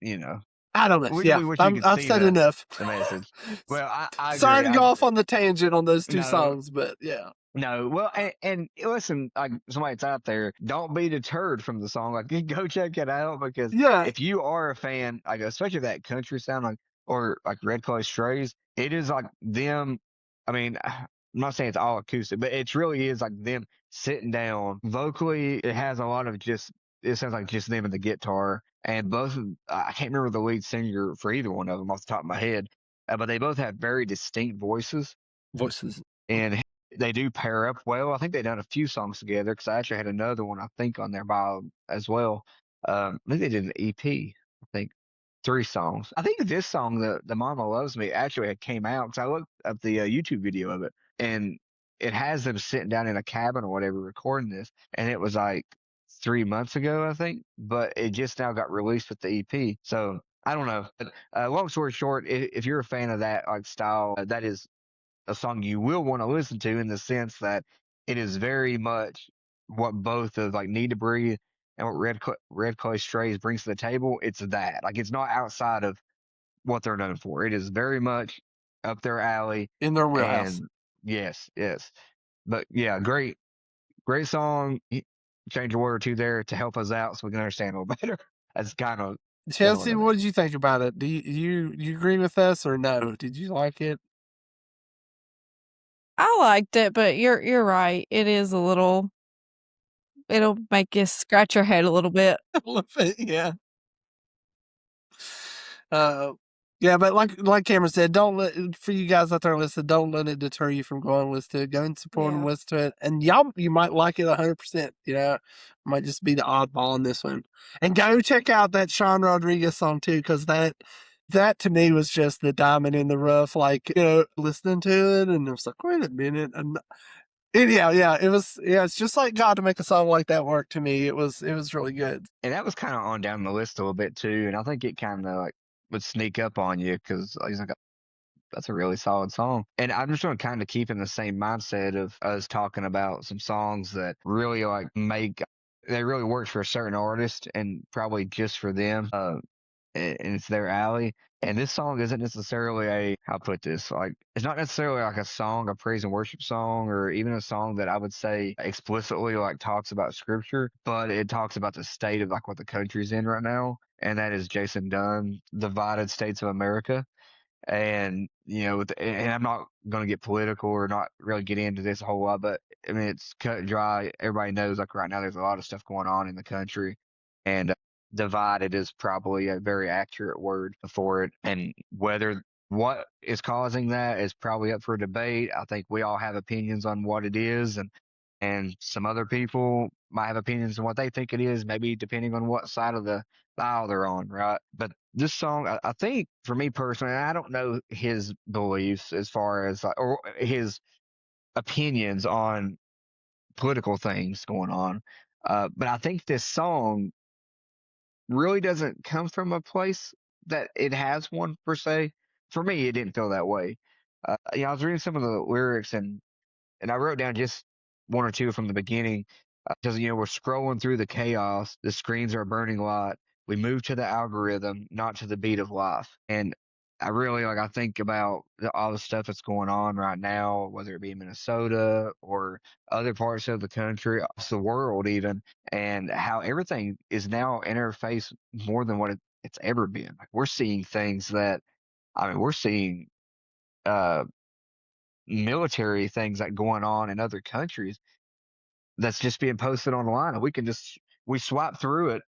you know, I don't know. Yeah, we wish you could I've see said enough. the message. Well, I Sorry agree. to I go off agree. on the tangent on those two No, songs, but yeah. no. Well, and listen, like somebody that's out there, don't be deterred from the song. Like, go check it out because Yeah, if you are a fan, like especially that country sound, like or like Red Clay Strays, it is like them. I mean, I'm not saying it's all acoustic, but it really is like them sitting down vocally. It has a lot of just. It sounds like just them and the guitar, and both. I can't remember the lead singer for either one of them off the top of my head, but they both have very distinct voices voices. and they do pair up well. I think they've done a few songs together because I actually had another one I think on their bio as well. I think they did an EP. I think 3 songs. I think this song, the Mama Loves Me, actually had came out because I looked up the YouTube video of it, and it has them sitting down in a cabin or whatever recording this, and it was like 3 months ago, I think, but it just now got released with the EP. So I don't know. But long story short, if you're a fan of that like style, that is a song you will want to listen to in the sense that it is very much what both of like Need to Breathe and what Red Clay Strays brings to the table. It's that like it's not outside of what they're known for. It is very much up their alley. In their wheelhouse. And yes, yes, but yeah, great song. Change a word or two there to help us out so we can understand a little better. That's kind of what Chelsea, I what mean. did you think about it? Do you agree with us or no? Did you like it? I liked it, but you're right. It is a little it'll make you scratch your head a little bit. A little bit, yeah. Uh, yeah, but like Cameron said, don't let for you guys out there listening, don't let it deter you from going and listen to it. Go and support them, Yeah. listen to it, and you might like it 100%. You know, might just be the oddball in this one. And go check out that Shawn Rodriguez song too, because that to me was just the diamond in the rough. Like listening to it, and it was like, wait a minute, and anyhow, yeah, it was. Yeah, it's just like God to make a song like that work. To me, it was really good. And that was kind of on down the list a little bit too. And I think it kind of like would sneak up on you because he's like, that's a really solid song. And I'm just going to kind of keep in the same mindset of us talking about some songs that really like they really work for a certain artist and probably just for them. And it's their alley. And this song isn't necessarily how to put this, like, it's not necessarily like a song, a praise and worship song, or even a song that I would say explicitly like talks about scripture, but it talks about the state of like what the country's in right now. And that is Jason Dunn, Divided States of America. And and I'm not going to get political or not really get into this a whole lot, but I mean it's cut and dry. Everybody knows like right now there's a lot of stuff going on in the country, and divided is probably a very accurate word for it. And whether what is causing that is probably up for debate. I think we all have opinions on what it is, and some other people might have opinions on what they think it is, maybe depending on what side of the aisle they're on, right? But this song, I think for me personally, I don't know his beliefs as far as like, or his opinions on political things going on. But I think this song really doesn't come from a place that it has one per se. For me, it didn't feel that way. I was reading some of the lyrics and I wrote down just one or two from the beginning because we're scrolling through the chaos. The screens are a burning light. We move to the algorithm, not to the beat of life. And I really I think about all the stuff that's going on right now, whether it be in Minnesota or other parts of the country, across the world even, and how everything is now in our face more than what it's ever been. Like we're seeing things that we're seeing uh military things like going on in other countries that's just being posted online and we swipe through it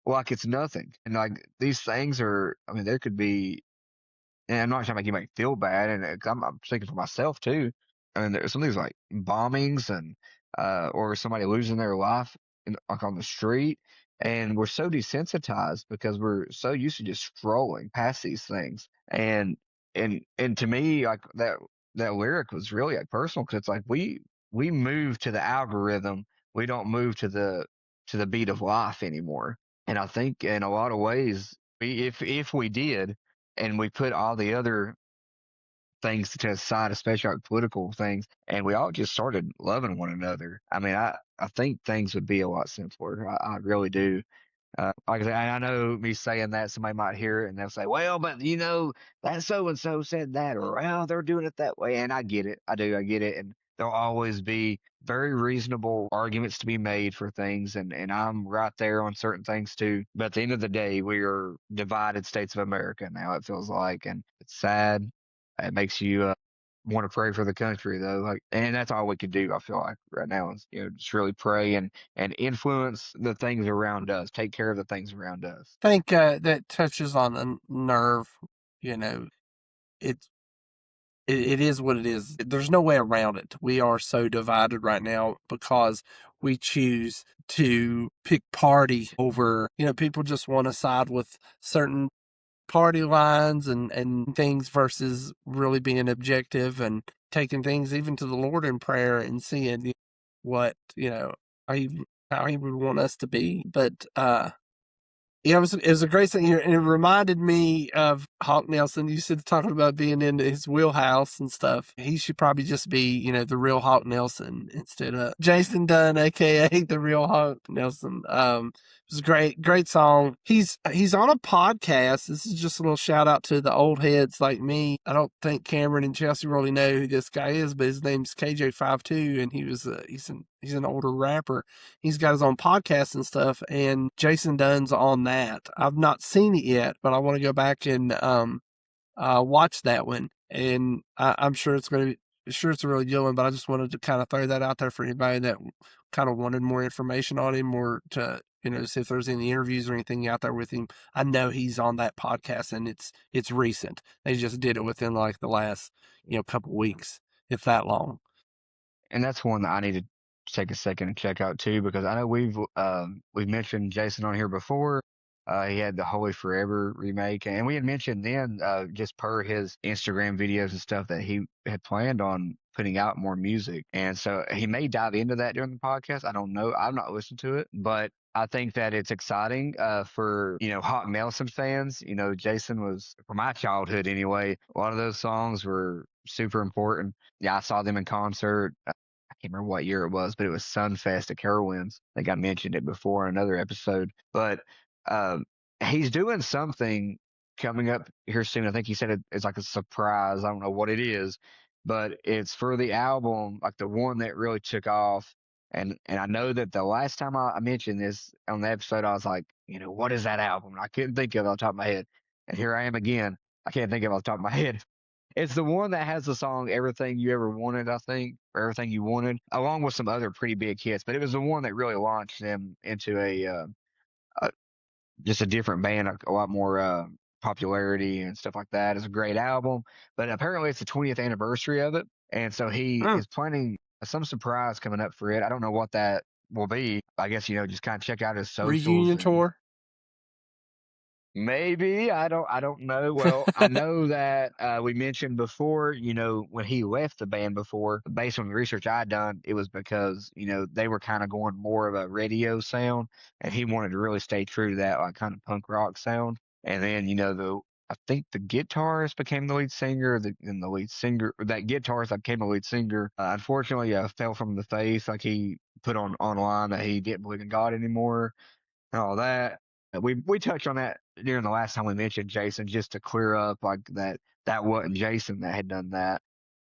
like it's nothing. And like these things are, there could be, and I'm not trying to make you make feel bad, and I'm thinking for myself too. I mean, there's some things like bombings and or somebody losing their life like on the street, and we're so desensitized because we're so used to just scrolling past these things. And to me, like that lyric was really like personal because it's like we move to the algorithm, we don't move to the beat of life anymore. And I think in a lot of ways, if we did and we put all the other things to the side, especially like political things, and we all just started loving one another. I mean, I think things would be a lot simpler. I really do. Like I said, I know me saying that somebody might hear it and they'll say, "Well, but that so and so said that," or "Well, they're doing it that way." And I get it. I do. I get it. And there'll always be very reasonable arguments to be made for things, and I'm right there on certain things too. But at the end of the day, we are divided states of America now. It feels like, and it's sad. It makes you want to pray for the country though, like, and that's all we can do. I feel like right now is just really pray and influence the things around us, take care of the things around us. I think that touches on a nerve. You know, it, it is what it is. There's no way around it. We are so divided right now because we choose to pick party over, people just want to side with certain party lines and things versus really being objective and taking things even to the Lord in prayer and seeing what, how he would want us to be. But yeah, it was a great thing here, and it reminded me of Hawk Nelson. You said talking about being in his wheelhouse and stuff. He should probably just be, the real Hawk Nelson instead of Jason Dunn, aka the real Hawk Nelson. It was a great song. He's on a podcast. This is just a little shout out to the old heads like me. I don't think Cameron and Chelsea really know who this guy is, but his name's KJ52, and he's an older rapper. He's got his own podcast and stuff, and Jason Dunn's on that. I've not seen it yet, but I want to go back and watch that one. And I'm sure it's a really good one, but I just wanted to kind of throw that out there for anybody that kind of wanted more information on him or to, see if there's any interviews or anything out there with him. I know he's on that podcast and it's recent. They just did it within like the last, couple weeks, if that long. And that's one that I need to take a second and check out too, because I know we've mentioned Jason on here before. He had the Holy Forever remake, and we had mentioned then, just per his Instagram videos and stuff, that he had planned on putting out more music. And so he may dive into that during the podcast. I don't know. I've not listened to it, but I think that it's exciting for, Hawk Nelson fans. Jason was, for my childhood anyway, a lot of those songs were super important. Yeah, I saw them in concert. I can't remember what year it was, but it was Sunfest at Carowinds. I think I mentioned it before in another episode. But um, he's doing something coming up here soon. I think he said it's like a surprise. I don't know what it is, but it's for the album, like the one that really took off. And I know that the last time I mentioned this on the episode, I was like, what is that album? And I couldn't think of it on top of my head. And here I am again. I can't think of it on top of my head. It's the one that has the song "Everything You Ever Wanted," I think, or "Everything You Wanted," along with some other pretty big hits. But it was the one that really launched them into a just a different band, a lot more popularity and stuff like that. It's a great album, but apparently it's the 20th anniversary of it, and so he is planning some surprise coming up for it. I don't know what that will be. I guess just kind of check out his socials. Reunion tour. Maybe I don't know. Well, I know that we mentioned before, when he left the band before, based on the research I'd done, it was because they were kind of going more of a radio sound, and he wanted to really stay true to that like kind of punk rock sound. And then I think the guitarist became the lead singer, and the lead singer, that guitarist that became the lead singer, unfortunately fell from the faith. Like he put online that he didn't believe in God anymore and all that. We touched on that during the last time we mentioned Jason, just to clear up like that wasn't Jason that had done that.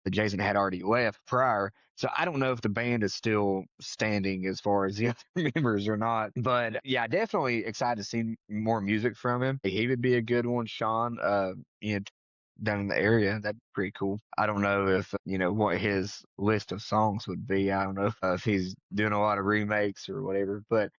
That Jason had already left prior. So I don't know if the band is still standing as far as the other members or not. But yeah, definitely excited to see more music from him. He would be a good one, Shawn. Down in the area, that'd be pretty cool. I don't know if what his list of songs would be. I don't know if he's doing a lot of remakes or whatever, but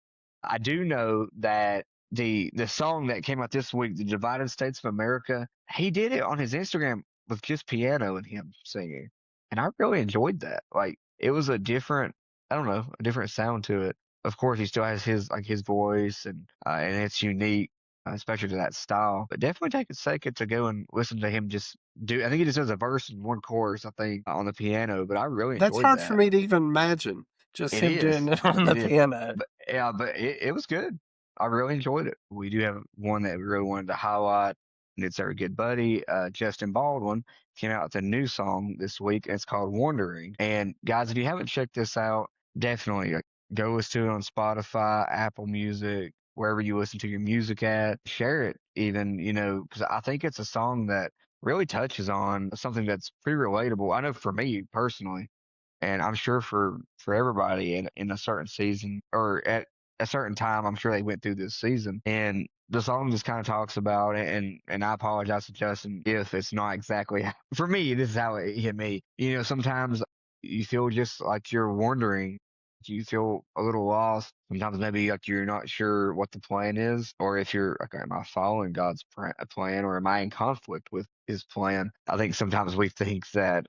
I do know that the song that came out this week, "The Divided States of America," he did it on his Instagram with just piano and him singing, and I really enjoyed that. Like it was a different, I don't know, a different sound to it. Of course, he still has his voice, and it's unique, especially to that style. But definitely take a second to go and listen to him just do. I think he just does a verse and one chorus, I think, on the piano. But I really That's enjoyed hard that. for me to even imagine. Just It him is. doing it on the It is. piano. But yeah, but it was good. I really enjoyed it. We do have one that we really wanted to highlight. and it's our good buddy, Justin Baldwin, came out with a new song this week. And it's called Wandering. And guys, if you haven't checked this out, definitely go listen to it on Spotify, Apple Music, wherever you listen to your music at. Share it even, because I think it's a song that really touches on something that's pretty relatable. I know for me personally, and I'm sure for everybody in a certain season or at a certain time, I'm sure they went through this season. And the song just kind of talks about it, and I apologize to Justin if it's not exactly for me. This is how it hit me. Sometimes you feel just like you're wondering. You feel a little lost. Sometimes maybe like you're not sure what the plan is, or if you're like, am I following God's plan, or am I in conflict with His plan? I think sometimes we think that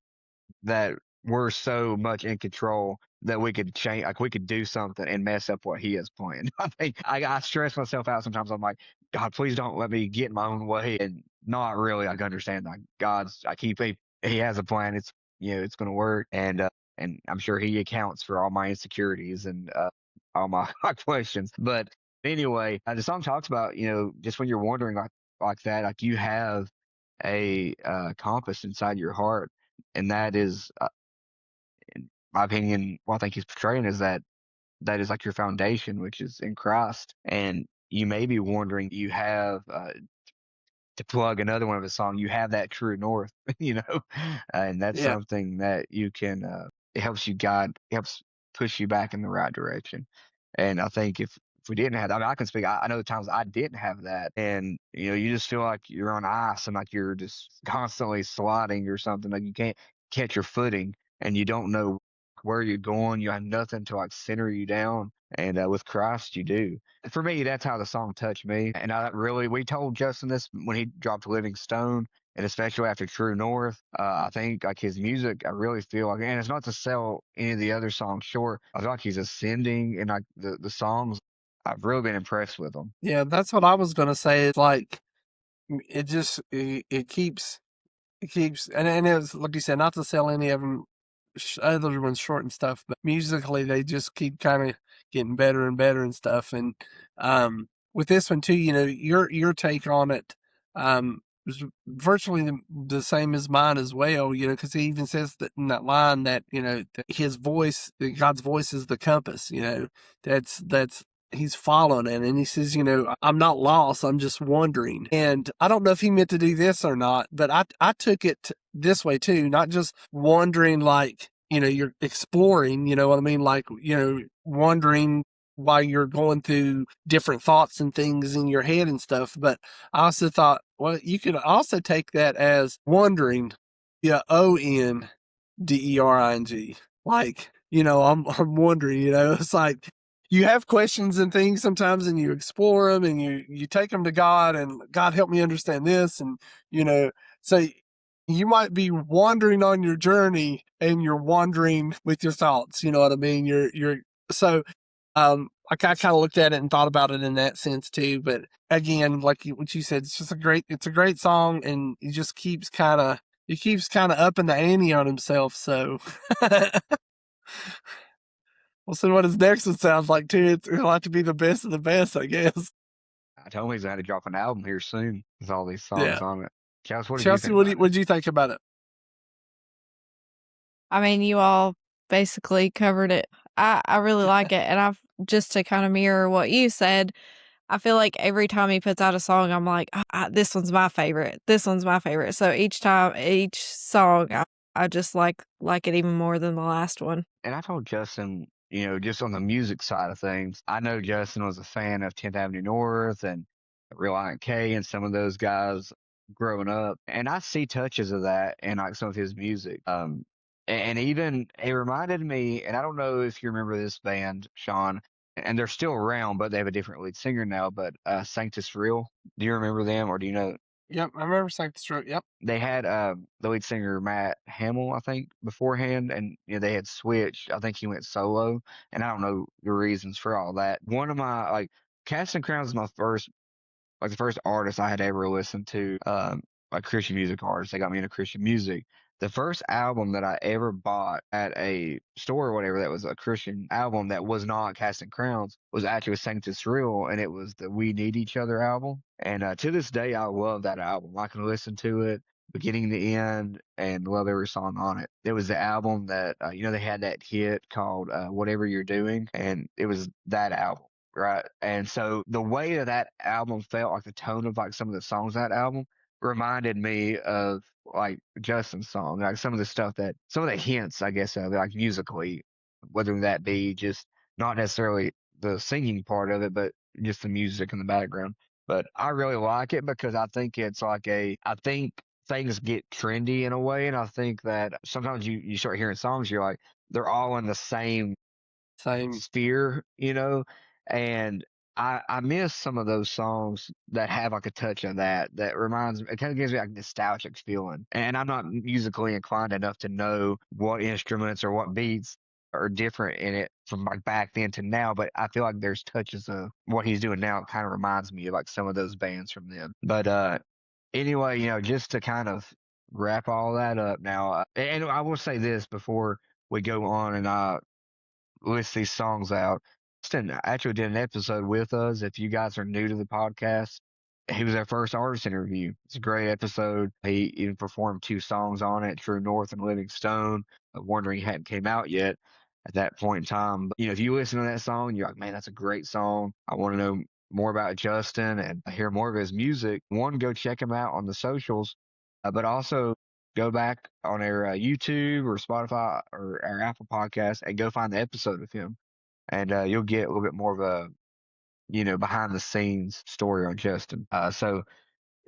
we're so much in control that we could change, like we could do something and mess up what he has planned. I think I stress myself out sometimes. I'm like, God, please don't let me get in my own way, and not really like understand like he has a plan. It's going to work, and I'm sure he accounts for all my insecurities and all my, my questions. But anyway, the song talks about just when you're wondering like that, like you have a compass inside your heart, and that is, in my opinion, what I think he's portraying is that is like your foundation, which is in Christ. And you may be wondering, you have to plug another one of his songs, you have that true north, and that's Yeah. something that you can. It helps you guide, it helps push you back in the right direction. And I think if we didn't have that, I mean, I can speak. I know the times I didn't have that, and you just feel like you're on ice and like you're just constantly sliding or something. Like you can't catch your footing, and you don't know where you're going. You have nothing to like center you down. And with Christ, you do. For me, that's how the song touched me. And we told Justin this when he dropped Living Stone, and especially after True North. I think like his music, I really feel like, and it's not to sell any of the other songs short. I feel like he's ascending, and like the songs, I've really been impressed with them. Yeah, that's what I was gonna say. It's like it keeps, and it was like you said, not to sell any of them other ones short and stuff, but musically they just keep kind of getting better and better and stuff. And with this one too, your take on it was virtually the same as mine as well. Because he even says that in that line that that his voice, that God's voice is the compass. That's he's following it, and he says, I'm not lost, I'm just wondering. And I don't know if he meant to do this or not, but I took it this way too, not just wondering like, you're exploring, you know what I mean? Like, wondering while you're going through different thoughts and things in your head and stuff. But I also thought, well, you could also take that as wondering, yeah, ONDERING. Like, I'm wondering, it's like you have questions and things sometimes, and you explore them, and you take them to God, and God, help me understand this. And, so you might be wandering on your journey, and you're wandering with your thoughts. You know what I mean? So, I kind of looked at it and thought about it in that sense too. But again, like what you said, it's a great song, and he keeps kind of upping the ante on himself. So we'll see what his next one sounds like too. It'll have to be the best of the best, I guess. I told him he's going to drop an album here soon with all these songs Yeah. on it. Chelsea, what did you Chelsea, think what about it? did you think about it? I mean, you all basically covered it. I really like it, and I've just to kind of mirror what you said, I feel like every time he puts out a song, I'm like, this one's my favorite. This one's my favorite. So each song, I just like it even more than the last one. And I told Justin, just on the music side of things, I know Justin was a fan of 10th Avenue North and Reliant K and some of those guys growing up. And I see touches of that in like some of his music. And even it reminded me, and I don't know if you remember this band, Shawn, and they're still around, but they have a different lead singer now, but Sanctus Real. Do you remember them, or do you know? Yep, I remember Sanctus Stroke. Yep. They had the lead singer Matt Hamill, I think, beforehand, and they had switched. I think he went solo, and I don't know the reasons for all that. One of my like Casting Crowns is my first, the first artist I had ever listened to, like Christian music artist. They got me into Christian music. the first album that I ever bought at a store or whatever that was a Christian album that was not Casting Crowns was actually Sanctus Real, and it was the We Need Each Other album. And to this day, I love that album. I can listen to it beginning to end and love every song on it. It was the album that, they had that hit called Whatever You're Doing, and it was that album. Right. And so the way that album felt, like the tone of like some of the songs on that album reminded me of like Justin's song, like some of the stuff that some of the hints, I guess, of it, like musically, whether that be just not necessarily the singing part of it, but just the music in the background. But I really like it because I think it's like I think things get trendy in a way, and I think that sometimes you start hearing songs, you're like, they're all in the same Same. sphere, and I miss some of those songs that have like a touch of that reminds me, it kind of gives me like nostalgic feeling. And I'm not musically inclined enough to know what instruments or what beats are different in it from like back then to now, but I feel like there's touches of what he's doing now. It kind of reminds me of like some of those bands from then. But anyway, just to kind of wrap all that up now, and I will say this before we go on and list these songs out. Justin actually did an episode with us. If you guys are new to the podcast, he was our first artist interview. It's a great episode. He even performed 2 songs on it, True North and Living Stone. Wondering hadn't came out yet at that point in time. But, if you listen to that song, you're like, man, that's a great song. I want to know more about Justin and hear more of his music. One, go check him out on the socials, but also go back on our YouTube or Spotify or our Apple podcast and go find the episode of him. And you'll get a little bit more of a, behind the scenes story on Justin. So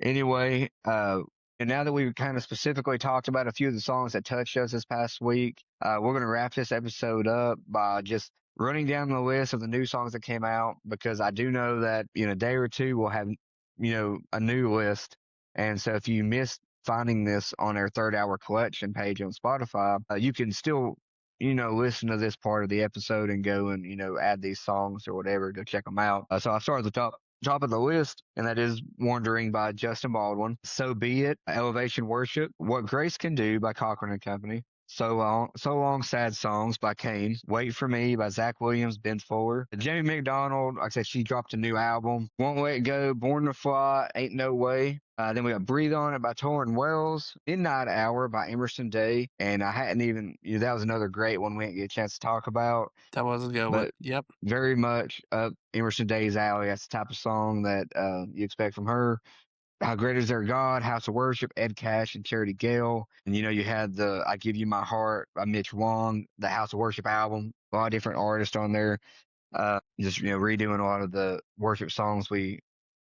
anyway, and now that we've kind of specifically talked about a few of the songs that touched us this past week, we're going to wrap this episode up by just running down the list of the new songs that came out, because I do know that in a day or two we'll have, a new list. And so if you missed finding this on our third hour collection page on Spotify, you can still, listen to this part of the episode and go and, add these songs or whatever, go check them out. So I'll start at the top of the list, and that is Wandering by Justin Baldwin. So Be It, Elevation Worship, What Grace Can Do by Cochran and Company. So Long, Sad Songs by Kane. Wait for Me by Zach Williams, Ben Fuller. Jamie McDonald, like I said, she dropped a new album. Won't Let Go, Born to Fly, Ain't No Way. Then we got Breathe On It by Torrin Wells, Midnight Hour by Emerson Day, and I hadn't even, that was another great one we didn't get a chance to talk about. That was a good one. Yep. Very much up Emerson Day's alley. That's the type of song that you expect from her. How Great Is Our God, House of Worship, Ed Cash and Charity Gale. And you had the I Give You My Heart by Mitch Wong, the House of Worship album, a lot of different artists on there. Just redoing a lot of the worship songs we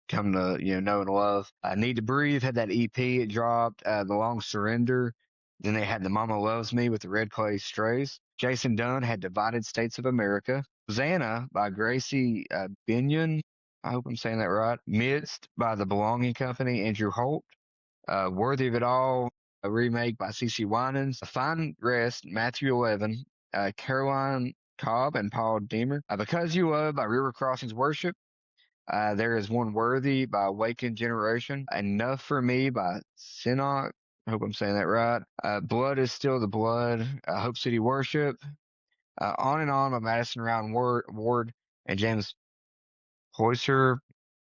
come to know and love. Need to Breathe had that EP it dropped. The Long Surrender. Then they had The Mama Loves Me with the Red Clay Strays. Jason Dunn had Divided States of America. Hosanna by Gracie Binion. I hope I'm saying that right. Midst by The Belonging Company, Andrew Holt. Worthy of It All, a remake by CeCe Winans. Find Rest, Matthew 11. Caroline Cobb and Paul Deemer. Because You Love by River Crossings Worship. There Is One Worthy by Awakened Generation. Enough for Me by Sinach. I hope I'm saying that right. Blood Is Still the Blood. Hope City Worship. On and On by Madison Round Ward and James Hoyser.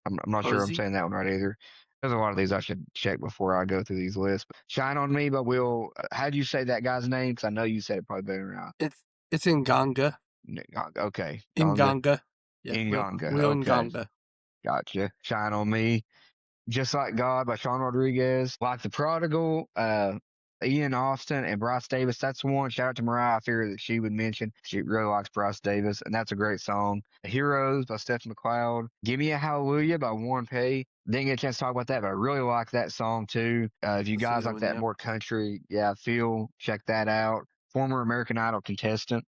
I'm not sure I'm saying that one right either. There's a lot of these I should check before I go through these lists. Shine on Me by Will. How do you say that guy's name? Because I know you said it probably better than I. It's Nganga. Okay. Nganga. Yeah, Nganga. Will Okay. Nganga. Gotcha. Shine on Me. Just Like God by Shawn Rodriguez. Like the Prodigal. Ian Austin and Bryce Davis. That's one. Shout out to Mariah. I figured that she would mention. She really likes Bryce Davis, and that's a great song. Heroes by Steph McLeod. Give Me a Hallelujah by Warren Pay. Didn't get a chance to talk about that, but I really like that song too. If you guys like that more country, feel, check that out. Former American Idol contestant.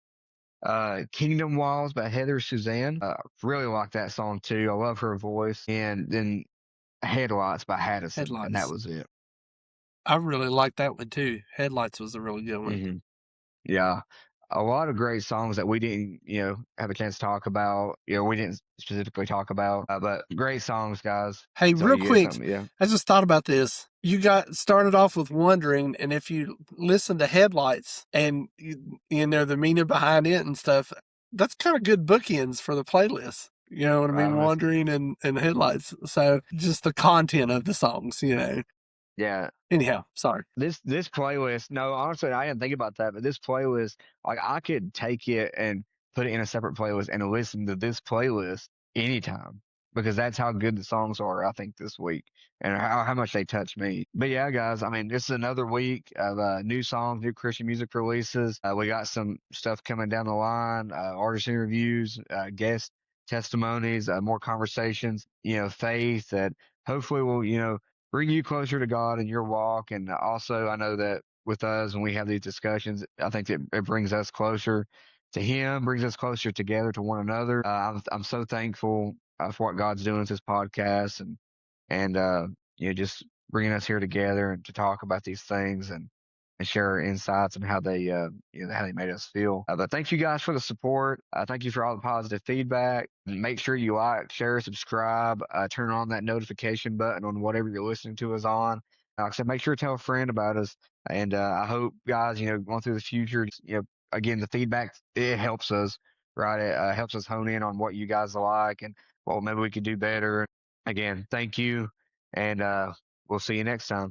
Kingdom Walls by Heather Suzanne. Really like that song too. I love her voice. And then Headlights by Haddison. And that was it. I really like that one too. Headlights was a really good one. Mm-hmm. Yeah. a lot of great songs that we didn't, have a chance to talk about. We didn't specifically talk about, but great songs, guys. Hey, So real you guys, quick, I just thought about this. You got started off with Wondering, and if you listen to Headlights and the meaning behind it and stuff, that's kind of good bookends for the playlist. You know what I mean? Wondering and Headlights. So just the content of the songs, Yeah. Anyhow, sorry. This playlist, no, honestly, I didn't think about that, but this playlist, like I could take it and put it in a separate playlist and listen to this playlist anytime because that's how good the songs are, I think, this week and how much they touch me. But yeah, guys, I mean, this is another week of new songs, new Christian music releases. We got some stuff coming down the line, artist interviews, guest testimonies, more conversations, faith that hopefully will, bring you closer to God in your walk. And also, I know that with us, when we have these discussions, I think that it brings us closer to Him, brings us closer together to one another. I'm so thankful for what God's doing with this podcast and just bringing us here together and to talk about these things and share our insights and how they how they made us feel. But thank you guys for the support. Thank you for all the positive feedback. Make sure you like, share, subscribe, turn on that notification button on whatever you're listening to us on. Like I said, make sure to tell a friend about us. And I hope guys, going through the future, again, the feedback, it helps us, right? It helps us hone in on what you guys like and well, maybe we could do better. Again, thank you. And we'll see you next time.